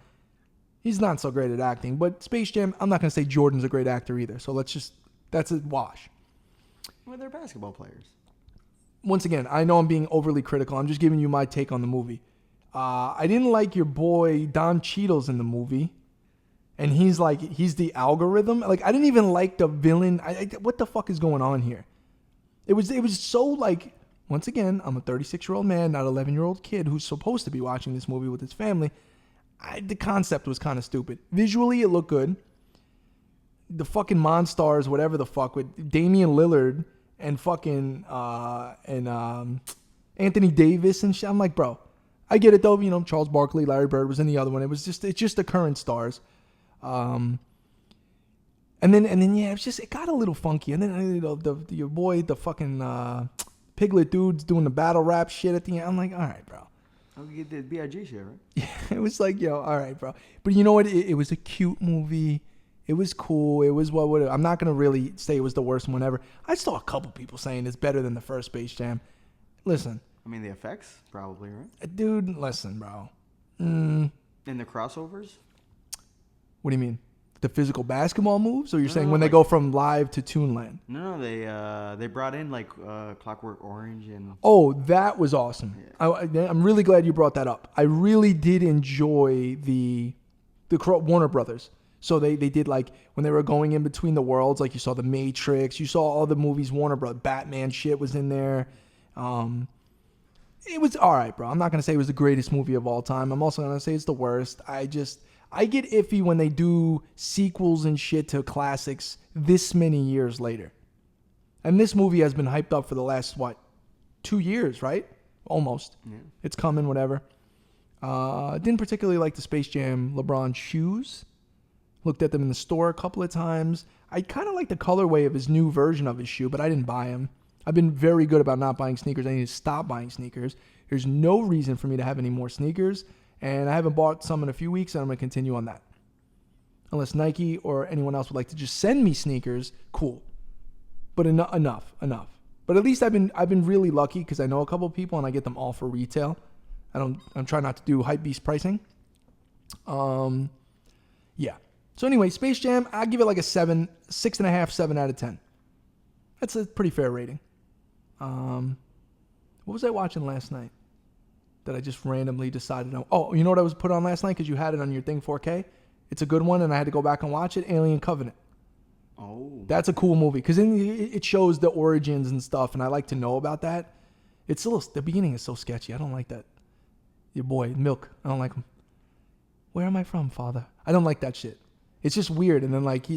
S1: He's not so great at acting. But Space Jam, I'm not going to say Jordan's a great actor either. So that's a wash.
S2: Well, they're basketball players.
S1: Once again, I know I'm being overly critical. I'm just giving you my take on the movie. I didn't like your boy Don Cheadle's in the movie. And he's the algorithm. Like, I didn't even like the villain. What the fuck is going on here? It was so like, once again, I'm a 36-year-old man, not an 11-year-old kid who's supposed to be watching this movie with his family. The concept was kind of stupid. Visually, it looked good. the fucking Monstars, whatever the fuck, with Damian Lillard and fucking Anthony Davis and shit. I'm like, bro, I get it though. You know, Charles Barkley, Larry Bird was in the other one. It's just the current stars. And then yeah, it got a little funky. And then you know, your boy, the fucking Piglet dude's doing the battle rap shit at the end. I'm like, all right, bro.
S2: I'll get the B.I.G. shit, right?
S1: Yeah, it was like, yo, all right, bro. But you know what? It was a cute movie. It was cool. It was I'm not gonna really say it was the worst one ever. I saw a couple people saying it's better than the first Space Jam. Listen.
S2: I mean, the effects, probably, right?
S1: Dude, listen, bro.
S2: And the crossovers?
S1: What do you mean? The physical basketball moves? Or you're saying when they
S2: like,
S1: go from live to Toonland?
S2: No, they brought in like Clockwork Orange and...
S1: Oh, that was awesome.
S2: Yeah.
S1: I'm really glad you brought that up. I really did enjoy the Warner Brothers. So they did like when they were going in between the worlds, like you saw The Matrix, you saw all the movies Warner Brothers, Batman shit was in there. It was all right, bro. I'm not going to say it was the greatest movie of all time. I'm also going to say it's the worst. I get iffy when they do sequels and shit to classics this many years later. And this movie has been hyped up for the last, 2 years, right? Almost.
S2: Yeah.
S1: It's coming, whatever. Didn't particularly like the Space Jam LeBron shoes. Looked at them in the store a couple of times. I kind of like the colorway of his new version of his shoe, but I didn't buy him. I've been very good about not buying sneakers. I need to stop buying sneakers. There's no reason for me to have any more sneakers. And I haven't bought some in a few weeks, and I'm going to continue on that. Unless Nike or anyone else would like to just send me sneakers, cool. But enough. But at least I've been really lucky because I know a couple of people, and I get them all for retail. I'm trying not to do hype beast pricing. Yeah. So anyway, Space Jam, I'll give it like a 6.5, 7 out of 10. That's a pretty fair rating. What was I watching last night that I just randomly decided on? Oh, you know what I was put on last night because you had it on your thing 4K? It's a good one, and I had to go back and watch it, Alien Covenant.
S2: Oh.
S1: That's a cool movie because it shows the origins and stuff, and I like to know about that. It's the beginning is so sketchy. I don't like that. Your boy, Milk, I don't like him. Where am I from, father? I don't like that shit. It's just weird. And then like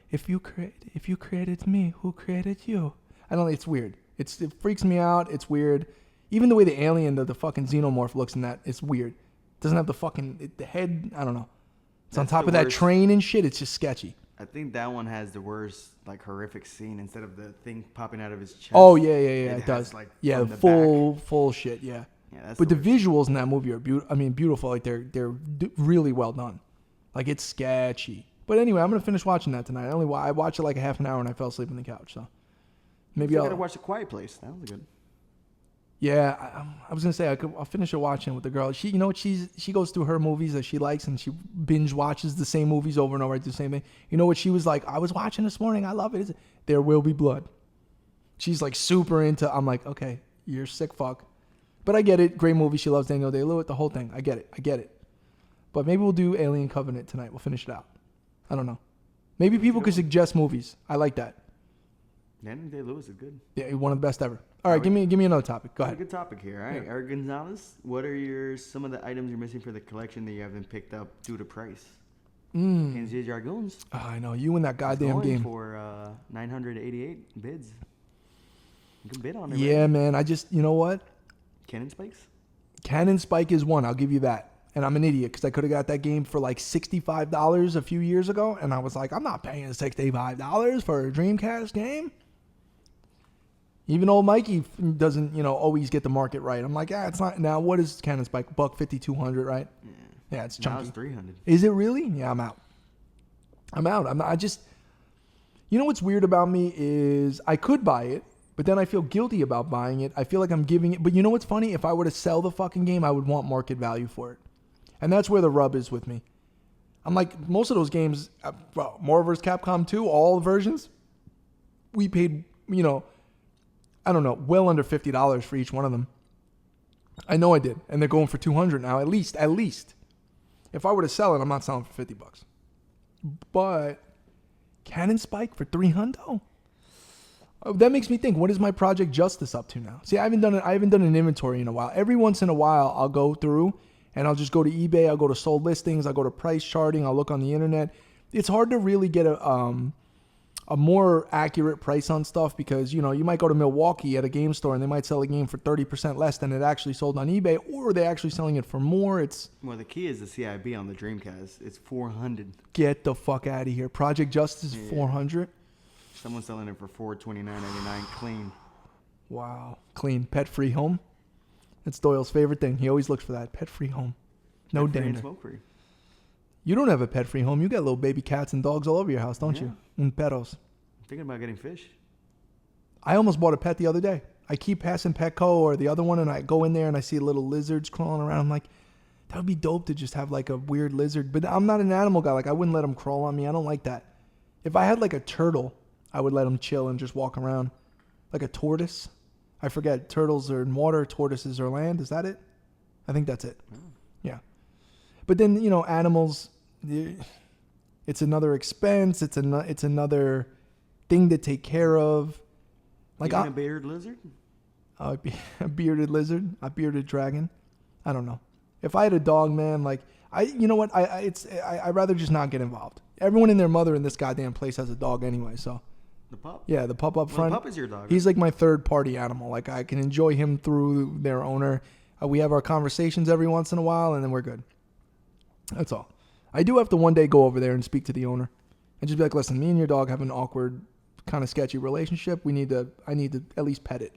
S1: if you created me, who created you? I don't know. It's weird. It freaks me out. It's weird. Even the way the alien, the fucking xenomorph looks in that, it's weird. Doesn't have the head. I don't know. It's on top of that train and shit. It's just sketchy.
S2: I think that one has the worst, like, horrific scene instead of the thing popping out of his chest.
S1: Oh yeah. It does.
S2: Like,
S1: yeah, full shit. Yeah.
S2: Yeah,
S1: but the visuals in that movie are beautiful. Like they're really well done. Like it's sketchy. But anyway, I'm gonna finish watching that tonight. I watched it like a half an hour and I fell asleep on the couch. So maybe
S2: I gotta watch The Quiet Place. That was good.
S1: Yeah, I was gonna say I'll finish it watching with the girl. She, you know what, she goes through her movies that she likes and she binge watches the same movies over and over. I do the same thing. You know what she was like? I was watching this morning. I love it. There Will Be Blood. She's like super into. I'm like, okay, you're a sick fuck. But I get it. Great movie. She loves Daniel Day-Lewis. The whole thing. I get it. But maybe we'll do Alien Covenant tonight. We'll finish it out. I don't know. Maybe people could suggest movies. I like that.
S2: Daniel Day-Lewis is good.
S1: Yeah, one of the best ever. All right, give me another topic. Go ahead.
S2: Good topic here. All right, Eric Gonzalez. What are some of the items you're missing for the collection that you haven't picked up due to price? NJ Jargoons.
S1: Oh, I know. You in that goddamn game.
S2: For 988 bids. You can bid on it.
S1: Yeah, right? Man. You know what?
S2: Cannon Spikes?
S1: Cannon Spike is one. I'll give you that. And I'm an idiot because I could have got that game for like $65 a few years ago. And I was like, I'm not paying $65 for a Dreamcast game. Even old Mikey doesn't, always get the market right. I'm like, it's not. Now, what is Cannon Spike? $150, $200, right? Yeah, it's chunky.
S2: Now it's $300.
S1: Is it really? Yeah, I'm out. I'm not. You know what's weird about me is I could buy it. But then I feel guilty about buying it. I feel like I'm giving it. But you know what's funny? If I were to sell the fucking game, I would want market value for it. And that's where the rub is with me. I'm like, most of those games, Marvel vs. Capcom 2, all versions, we paid, I don't know, well under $50 for each one of them. I know I did. And they're going for $200 now, at least. If I were to sell it, I'm not selling for $50. But Cannon Spike for $300? That makes me think, what is my Project Justice up to now? See, I haven't done an inventory in a while. Every once in a while, I'll go through and I'll just go to eBay. I'll go to sold listings. I'll go to price charting. I'll look on the internet. It's hard to really get a more accurate price on stuff because, you know, you might go to Milwaukee at a game store and they might sell a game for 30% less than it actually sold on eBay, or they're actually selling it for more.
S2: Well, the key is the CIB on the Dreamcast. It's $400.
S1: Get the fuck out of here. Project Justice is $400.
S2: Someone's selling it for $429.99 clean.
S1: Wow. Clean. Pet-free home. That's Doyle's favorite thing. He always looks for that. Pet-free home. No
S2: Pet-free and
S1: danger.
S2: smoke-free.
S1: You don't have a pet-free home. You got little baby cats and dogs all over your house, don't you? And perros.
S2: I'm thinking about getting fish.
S1: I almost bought a pet the other day. I keep passing Petco or the other one, and I go in there and I see little lizards crawling around. I'm like, that would be dope to just have like a weird lizard. But I'm not an animal guy. Like, I wouldn't let them crawl on me. I don't like that. If I had like a turtle, I would let them chill and just walk around. Like a tortoise. I forget. Turtles are in water. Tortoises are land. Is that it? I think that's it.
S2: Oh.
S1: Yeah. But then, you know, animals, it's another expense. It's another thing to take care of. Like
S2: Even a bearded lizard?
S1: A bearded lizard, a bearded dragon. I don't know. If I had a dog, man, like you know what? I'd rather just not get involved. Everyone and their mother in this goddamn place has a dog anyway, so.
S2: The pup?
S1: Yeah, the pup up front.
S2: The pup is your dog.
S1: He's like my third party animal. Like I can enjoy him through their owner. We have our conversations every once in a while, and then we're good. That's all. I do have to one day go over there and speak to the owner and just be like, listen, me and your dog have an awkward, kind of sketchy relationship. I need to at least pet it.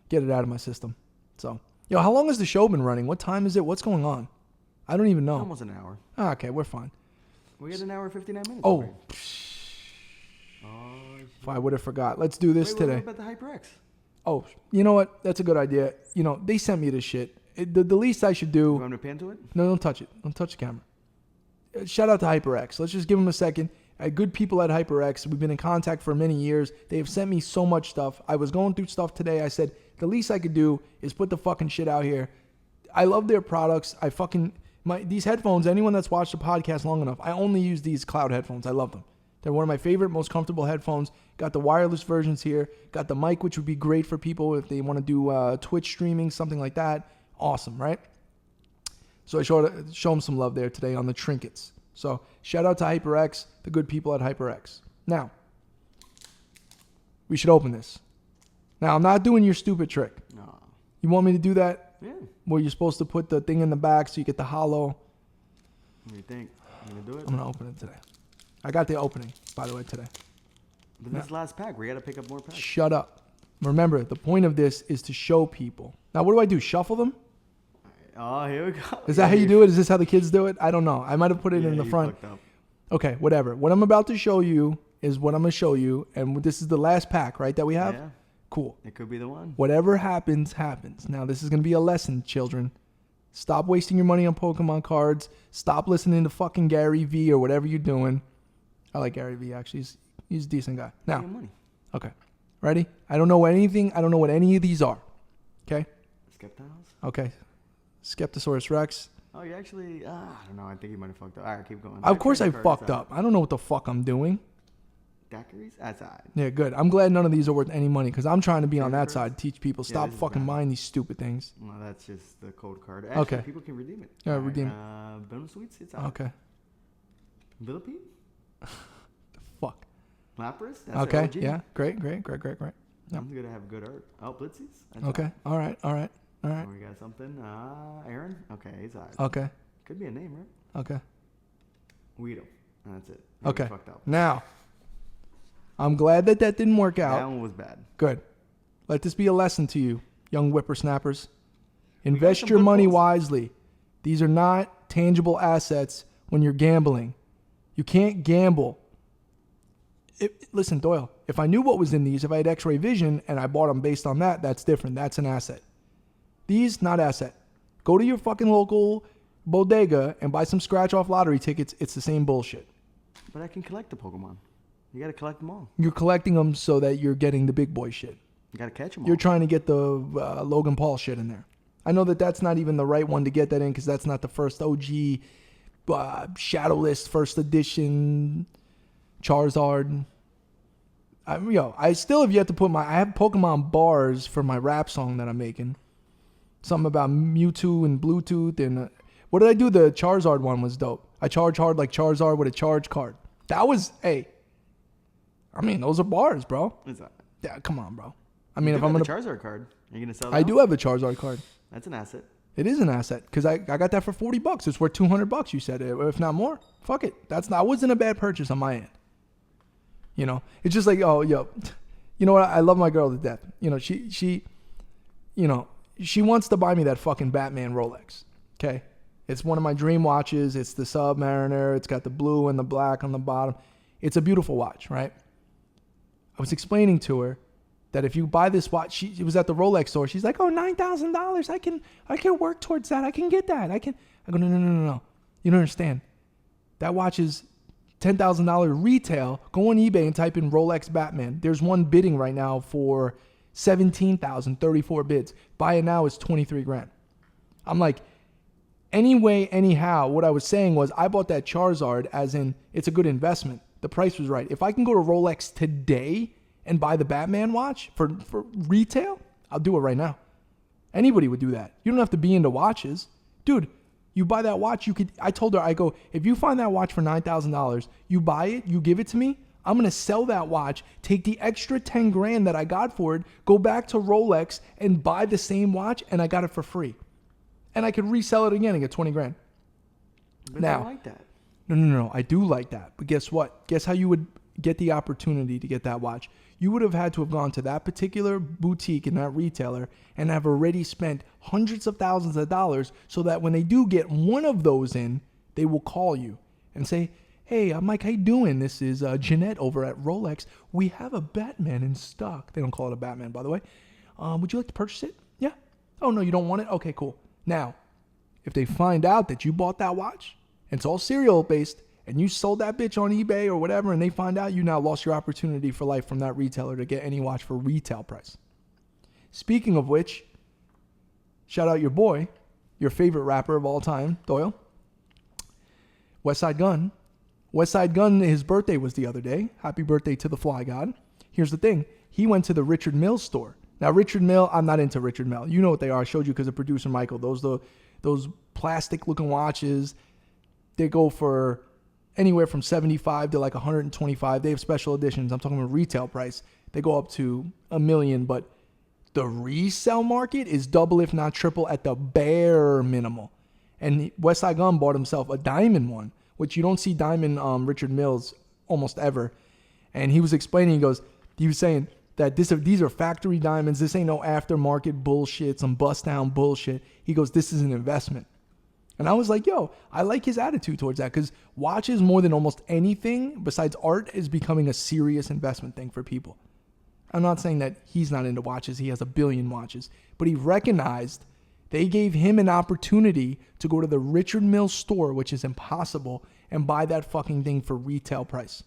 S1: Get it out of my system. So, yo, how long has the show been running? What time is it? What's going on? I don't even know.
S2: Almost an hour.
S1: Ah, okay, we're fine.
S2: We got an hour and 59 minutes.
S1: Oh.
S2: already.
S1: If I would have forgot. Let's do this today.
S2: What about the HyperX?
S1: Oh, you know what? That's a good idea. You know, they sent me this shit. The least I should do.
S2: You want me to pan to it?
S1: No, don't touch it. Don't touch the camera. Shout out to HyperX. Let's just give them a second. Good people at HyperX. We've been in contact for many years. They have sent me so much stuff. I was going through stuff today. I said, the least I could do is put the fucking shit out here. I love their products. These headphones, anyone that's watched the podcast long enough, I only use these cloud headphones. I love them. They're one of my favorite, most comfortable headphones. Got the wireless versions here. Got the mic, which would be great for people if they want to do Twitch streaming, something like that. Awesome, right? So I show them some love there today on the trinkets. So shout out to HyperX, the good people at HyperX. Now, we should open this. Now, I'm not doing your stupid trick.
S2: No.
S1: You want me to do that?
S2: Yeah.
S1: Where you're supposed to put the thing in the back so you get the hollow.
S2: What do you think? You gonna do it?
S1: I'm going to open it today. I got the opening, by the way, today.
S2: But this last pack, we gotta pick up more packs.
S1: Shut up. Remember, the point of this is to show people. Now, what do I do? Shuffle them?
S2: Oh, here we go.
S1: Is that how you do it? Is this how the kids do it? I don't know. I might have put it in the front. Okay, whatever. What I'm about to show you is what I'm going to show you. And this is the last pack, right, that we have?
S2: Yeah.
S1: Cool.
S2: It could be the one.
S1: Whatever happens, happens. Now, this is going to be a lesson, children. Stop wasting your money on Pokemon cards. Stop listening to fucking Gary V or whatever you're doing. I like Gary V, actually. He's a decent guy. Now,
S2: money.
S1: Okay. Ready? I don't know anything. I don't know what any of these are. Okay?
S2: Skeptiles?
S1: Okay. Skeptosaurus Rex.
S2: Oh, you actually, I don't know. I think you might have fucked up. All right, keep going.
S1: Of course I fucked up. I don't know what the fuck I'm doing.
S2: Daiquiris? That's all right.
S1: Yeah, good. I'm glad none of these are worth any money because I'm trying to be on that side, teach people.
S2: Yeah,
S1: Stop
S2: this is
S1: fucking
S2: bad.
S1: buying these stupid things.
S2: Well, that's just the code card. Actually,
S1: Okay.
S2: people can redeem it.
S1: Yeah,
S2: All right,
S1: redeem
S2: Bonus Sweets? It's out.
S1: Okay.
S2: Millipede?
S1: Fuck.
S2: Lapras? That's
S1: Okay.
S2: OG.
S1: Yeah. Great. Yep.
S2: I'm going to have good art. Oh, Blitzies? That's
S1: Okay. All right.
S2: Oh, we got something. Aaron? Okay, he's all right.
S1: Okay.
S2: Could be a name, right?
S1: Okay.
S2: Weedle. That's it. Maybe
S1: Okay.
S2: Fucked up.
S1: Now, I'm glad that didn't work
S2: That
S1: out.
S2: one was bad.
S1: Good. Let this be a lesson to you, young whippersnappers.
S2: got
S1: Invest
S2: some
S1: your
S2: good
S1: money
S2: pulls.
S1: wisely. These are not tangible assets when you're gambling. You can't gamble. Listen, Doyle, if I knew what was in these, if I had x-ray vision and I bought them based on that, that's different. That's an asset. These, not asset. Go to your fucking local bodega and buy some scratch-off lottery tickets. It's the same bullshit.
S2: But I can collect the Pokemon. You got to collect them all.
S1: You're collecting them so that you're getting the big boy shit.
S2: You got to catch them all.
S1: You're trying to get the Logan Paul shit in there. I know that that's not even the right one to get that in because that's not the first OG Shadowless first edition Charizard. I still have yet to put I have Pokemon bars for my rap song that I'm making. Something about Mewtwo and Bluetooth and what did I do? The Charizard one was dope. I charge hard like Charizard with a charge card. That was I mean, those are bars, bro.
S2: What's that?
S1: Yeah, come on, bro. I mean,
S2: You
S1: if
S2: do
S1: I'm
S2: have
S1: gonna,
S2: a Charizard card, are you gonna sell that?
S1: I do have a Charizard card.
S2: That's an asset.
S1: It is an asset because I got that for $40. It's worth $200. You said, if not more. Fuck it. That wasn't a bad purchase on my end. You know, it's just like, oh, yo, you know what? I love my girl to death. You know, she wants to buy me that fucking Batman Rolex. Okay, it's one of my dream watches. It's the Submariner. It's got the blue and the black on the bottom. It's a beautiful watch, right? I was explaining to her that if you buy this watch, she was at the Rolex store. She's like, oh, $9,000. I can work towards that. I can get that. I go, no. You don't understand. That watch is $10,000 retail. Go on eBay and type in Rolex Batman. There's one bidding right now for $17,000, 34 bids. Buy it now, it's 23 grand. I'm like, anyway, anyhow, what I was saying was I bought that Charizard as in it's a good investment. The price was right. If I can go to Rolex today and buy the Batman watch for retail, I'll do it right now. Anybody would do that. You don't have to be into watches. Dude, you buy that watch, I told her, I go, if you find that watch for $9,000, you buy it, you give it to me, I'm going to sell that watch, take the extra 10 grand that I got for it, go back to Rolex and buy the same watch, and I got it for free. And I could resell it again and get 20 grand.
S2: But
S1: Now,
S2: I like that.
S1: No. I do like that. But guess what? Guess how you would get the opportunity to get that watch? You would have had to have gone to that particular boutique and that retailer and have already spent hundreds of thousands of dollars so that when they do get one of those in, they will call you and say, hey, Mike, how you doing? This is Jeanette over at Rolex. We have a Batman in stock. They don't call it a Batman, by the way. Would you like to purchase it? Yeah. Oh, no, you don't want it? Okay, cool. Now, if they find out that you bought that watch, and it's all serial based, and you sold that bitch on eBay or whatever, and they find out, you now lost your opportunity for life from that retailer to get any watch for retail price. Speaking of which, shout out your boy, your favorite rapper of all time, Doyle, West Side Gun. West Side Gun, his birthday was the other day. Happy birthday to the Fly God. Here's the thing. He went to the Richard Mille store. Now, Richard Mille, I'm not into Richard Mille. You know what they are. I showed you because of producer Michael. Those plastic-looking watches, they go for anywhere from 75 to like 125. They have special editions. I'm talking about retail price. They go up to $1 million, but the resale market is double, if not triple, at the bare minimal. And West Side Gun bought himself a diamond one, which you don't see diamond Richard Milles almost ever. And he was explaining, he was saying that these are factory diamonds. This ain't no aftermarket bullshit, some bust down bullshit. He goes, this is an investment. And I was like, yo, I like his attitude towards that because watches more than almost anything besides art is becoming a serious investment thing for people. I'm not saying that he's not into watches. He has 1 billion watches. But he recognized they gave him an opportunity to go to the Richard Mille store, which is impossible, and buy that fucking thing for retail price.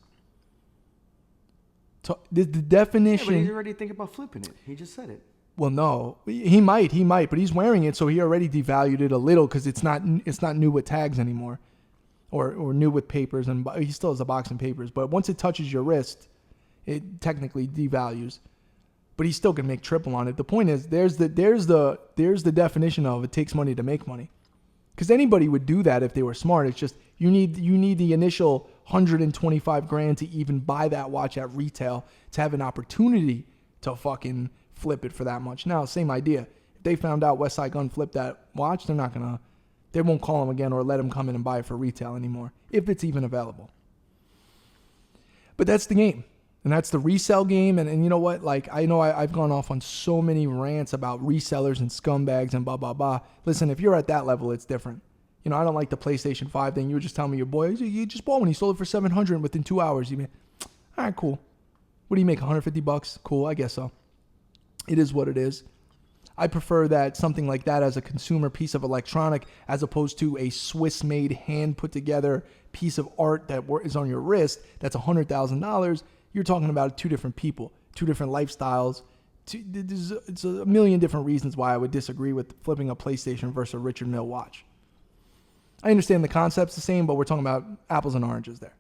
S1: So the definition...
S2: Yeah, but he's already thinking about flipping it. He just said it.
S1: Well, no, he might, but he's wearing it, so he already devalued it a little because it's not new with tags anymore, or new with papers, and he still has a box and papers. But once it touches your wrist, it technically devalues. But he still can make triple on it. The point is, there's the definition of it takes money to make money, because anybody would do that if they were smart. It's just you need the initial 125 grand to even buy that watch at retail to have an opportunity to fucking flip it for that much. Now, same idea. If they found out West Side Gun flipped that watch, they won't call him again or let him come in and buy it for retail anymore, if it's even available. But that's the game. And that's the resell game. And you know what? Like, I know I've gone off on so many rants about resellers and scumbags and blah, blah, blah. Listen, if you're at that level, it's different. You know, I don't like the PlayStation 5 thing. You were just telling me your boy, you just bought one. He sold it for $700 within 2 hours. You mean, all right, cool. What do you make, $150? Cool, I guess so. It is what it is. I prefer that something like that as a consumer piece of electronic as opposed to a Swiss-made, hand-put-together piece of art that is on your wrist that's $100,000. You're talking about two different people, two different lifestyles. It's a million different reasons why I would disagree with flipping a PlayStation versus a Richard Mille watch. I understand the concept's the same, but we're talking about apples and oranges there.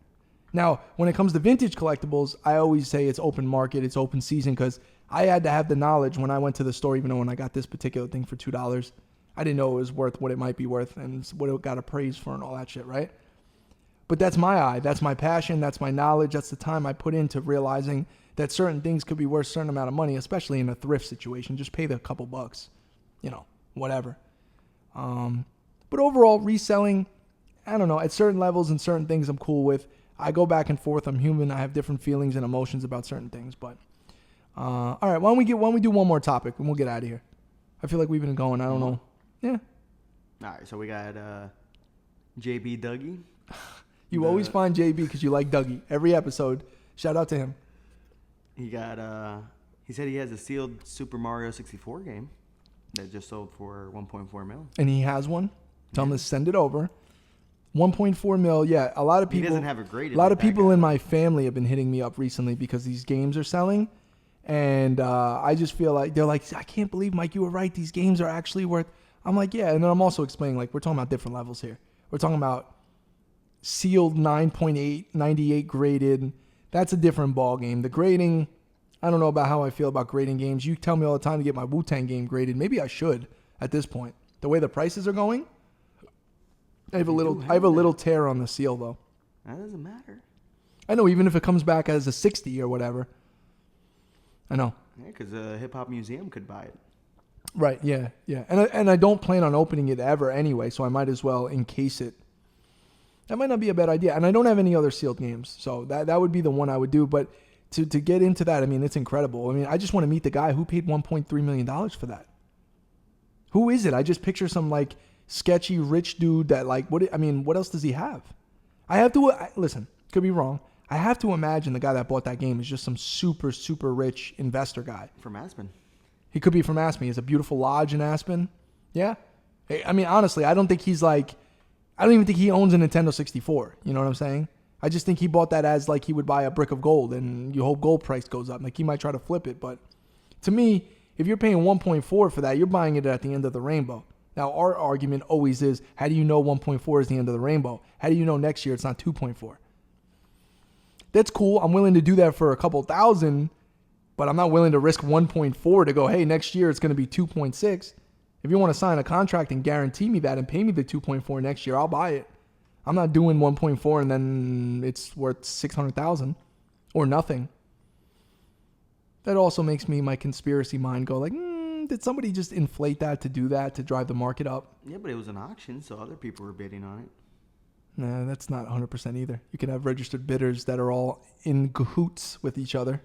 S1: Now, when it comes to vintage collectibles, I always say it's open market, it's open season, because I had to have the knowledge when I went to the store, even though when I got this particular thing for $2, I didn't know it was worth what it might be worth and what it got appraised for and all that shit, right? But that's my eye. That's my passion. That's my knowledge. That's the time I put into realizing that certain things could be worth a certain amount of money, especially in a thrift situation. Just pay the couple bucks, whatever. But overall, reselling, I don't know, at certain levels and certain things I'm cool with. I go back and forth. I'm human. I have different feelings and emotions about certain things. But all right, why don't we do one more topic and we'll get out of here. I feel like we've been going. I don't know. Yeah.
S2: All right, so we got JB Dougie.
S1: You always find JB because you like Dougie. Every episode. Shout out to him.
S2: He said he has a sealed Super Mario 64 game that just sold for 1.4 mil.
S1: And he has one. Tell him to send it over. 1.4 mil. Yeah, a lot of people.
S2: He doesn't have a grade.
S1: A lot of people in my family have been hitting me up recently because these games are selling. And I just feel like they're like, I can't believe, Mike, you were right. These games are actually worth. I'm like, yeah. And then I'm also explaining, like, we're talking about different levels here. We're talking about sealed 9.8, 98 graded. That's a different ball game. The grading, I don't know about how I feel about grading games. You tell me all the time to get my Wu-Tang game graded. Maybe I should at this point. The way the prices are going, I have a little tear on the seal though.
S2: That doesn't matter.
S1: I know, even if it comes back as a 60 or whatever. I know.
S2: Yeah, because a hip hop museum could buy it.
S1: Right. Yeah. Yeah. And I don't plan on opening it ever anyway, so I might as well encase it. That might not be a bad idea. And I don't have any other sealed games, so that would be the one I would do. But to get into that, I mean, it's incredible. I mean, I just want to meet the guy who paid $1.3 million for that. Who is it? I just picture some like sketchy rich dude that like, what else does he have? Listen, could be wrong. I have to imagine the guy that bought that game is just some super, super rich investor guy.
S2: From Aspen.
S1: He could be from Aspen. He has a beautiful lodge in Aspen. Yeah. I mean, honestly, I don't even think he owns a Nintendo 64. You know what I'm saying? I just think he bought that as like he would buy a brick of gold and you hope gold price goes up. Like he might try to flip it. But to me, if you're paying 1.4 for that, you're buying it at the end of the rainbow. Now, our argument always is, how do you know 1.4 is the end of the rainbow? How do you know next year it's not 2.4? That's cool. I'm willing to do that for a couple thousand, but I'm not willing to risk 1.4 to go, hey, next year it's going to be 2.6. If you want to sign a contract and guarantee me that and pay me the 2.4 next year, I'll buy it. I'm not doing 1.4 and then it's worth 600,000 or nothing. That also makes me, my conspiracy mind go like, did somebody just inflate that to do that, to drive the market up?
S2: Yeah, but it was an auction, so other people were bidding on it.
S1: Nah, that's not 100% either. You can have registered bidders that are all in cahoots with each other.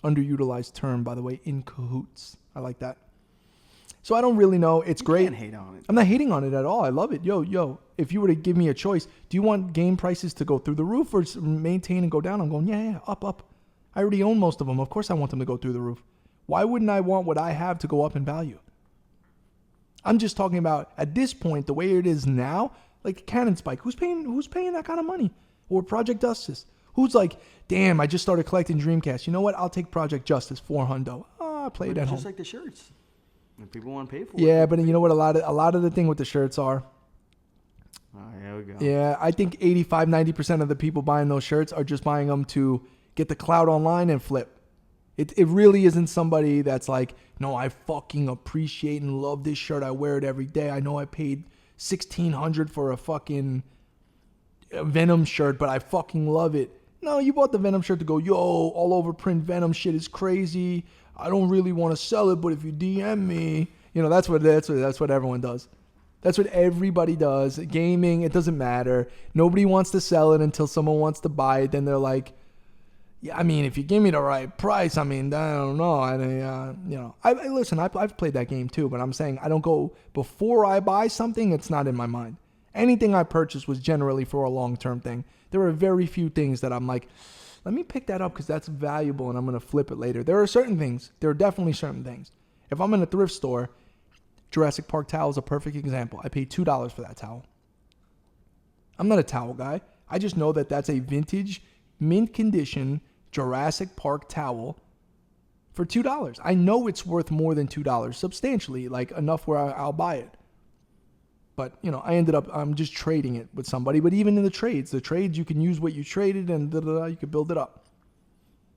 S1: Underutilized term, by the way, in cahoots. I like that. So I don't really know. It's great.
S2: You can't hate on it.
S1: I'm not hating on it at all. I love it. Yo, if you were to give me a choice, do you want game prices to go through the roof or maintain and go down? I'm going, yeah, up. I already own most of them. Of course I want them to go through the roof. Why wouldn't I want what I have to go up in value? I'm just talking about at this point, the way it is now, like Cannon Spike. Who's paying that kind of money? Or Project Justice? Who's like, damn, I just started collecting Dreamcast. You know what? I'll take Project Justice, $400. I play it at home.
S2: Just like the shirts. If people want to pay for it.
S1: Yeah, but you know what? A lot of the thing with the shirts are.
S2: Oh, here we go.
S1: Yeah, I think 85-90% of the people buying those shirts are just buying them to get the clout online and flip. It really isn't somebody that's like, no, I fucking appreciate and love this shirt. I wear it every day. I know I paid $1,600 for a fucking Venom shirt, but I fucking love it. No, you bought the Venom shirt to go, yo, all over print Venom shit is crazy. I don't really want to sell it, but if you DM me, you know, that's what everyone does. That's what everybody does. Gaming, it doesn't matter. Nobody wants to sell it until someone wants to buy it. Then they're like, yeah, I mean, if you give me the right price, I mean, I don't know. Listen, I've played that game too, but I'm saying I don't go before I buy something. It's not in my mind. Anything I purchased was generally for a long-term thing. There are very few things that I'm like, let me pick that up because that's valuable and I'm going to flip it later. There are definitely certain things. If I'm in a thrift store, Jurassic Park towel is a perfect example. I paid $2 for that towel. I'm not a towel guy. I just know that that's a vintage, mint condition Jurassic Park towel for $2. I know it's worth more than $2, substantially, like enough where I'll buy it. But, you know, I'm just trading it with somebody. But even in the trades, you can use what you traded and you can build it up.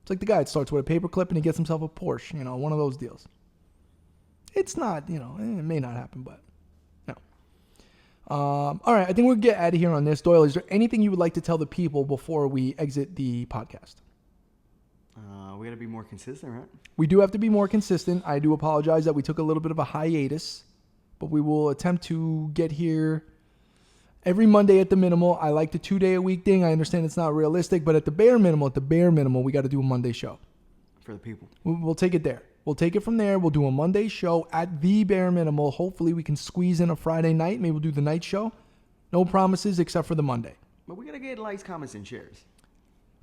S1: It's like the guy that starts with a paperclip and he gets himself a Porsche, you know, one of those deals. It's not, you know, it may not happen, but no. All right, I think we'll get out of here on this. Doyle, is there anything you would like to tell the people before we exit the podcast?
S2: We got to be more consistent, right?
S1: We do have to be more consistent. I do apologize that we took a little bit of a hiatus, but we will attempt to get here every Monday at the minimal. I like the 2-day-a-week thing. I understand it's not realistic, but at the bare minimal, we got to do a Monday show.
S2: For the people.
S1: We'll take it there. We'll take it from there. We'll do a Monday show at the bare minimal. Hopefully we can squeeze in a Friday night. Maybe we'll do the night show. No promises except for the Monday.
S2: But we got to get likes, comments, and shares.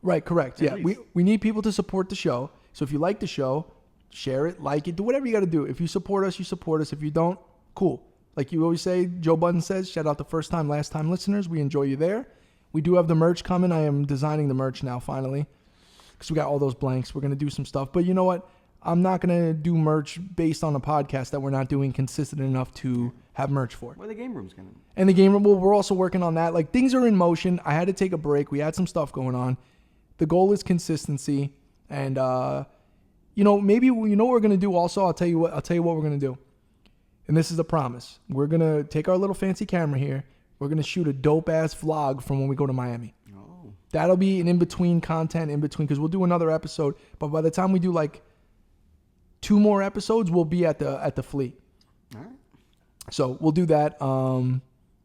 S1: Right, correct. Yeah, we need people to support the show. So if you like the show, share it, like it, do whatever you got to do. If you support us, you support us. If you don't, cool. Like you always say, Joe Budden says, shout out to first time, last time listeners. We enjoy you there. We do have the merch coming. I am designing the merch now, finally, because we got all those blanks. We're going to do some stuff. But you know what? I'm not going to do merch based on a podcast that we're not doing consistent enough to have merch for.
S2: Well, the game room's going to.
S1: And the game room, well, we're also working on that. Like, things are in motion. I had to take a break. We had some stuff going on. The goal is consistency. And, maybe, what we're going to do also? I'll tell you what we're going to do. And this is a promise. We're going to take our little fancy camera here. We're going to shoot a dope-ass vlog from when we go to Miami.
S2: Oh.
S1: That'll be an in-between content, because we'll do another episode. But by the time we do, 2 more episodes, we'll be at the fleet.
S2: All right.
S1: So we'll do that.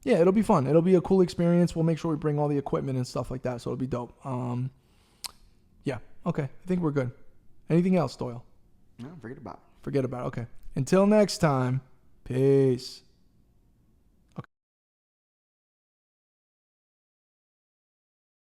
S1: Yeah, it'll be fun. It'll be a cool experience. We'll make sure we bring all the equipment and stuff like that. So it'll be dope. Yeah. Okay. I think we're good. Anything else, Doyle?
S2: No, forget about it.
S1: Forget about it. Okay. Until next time. Peace.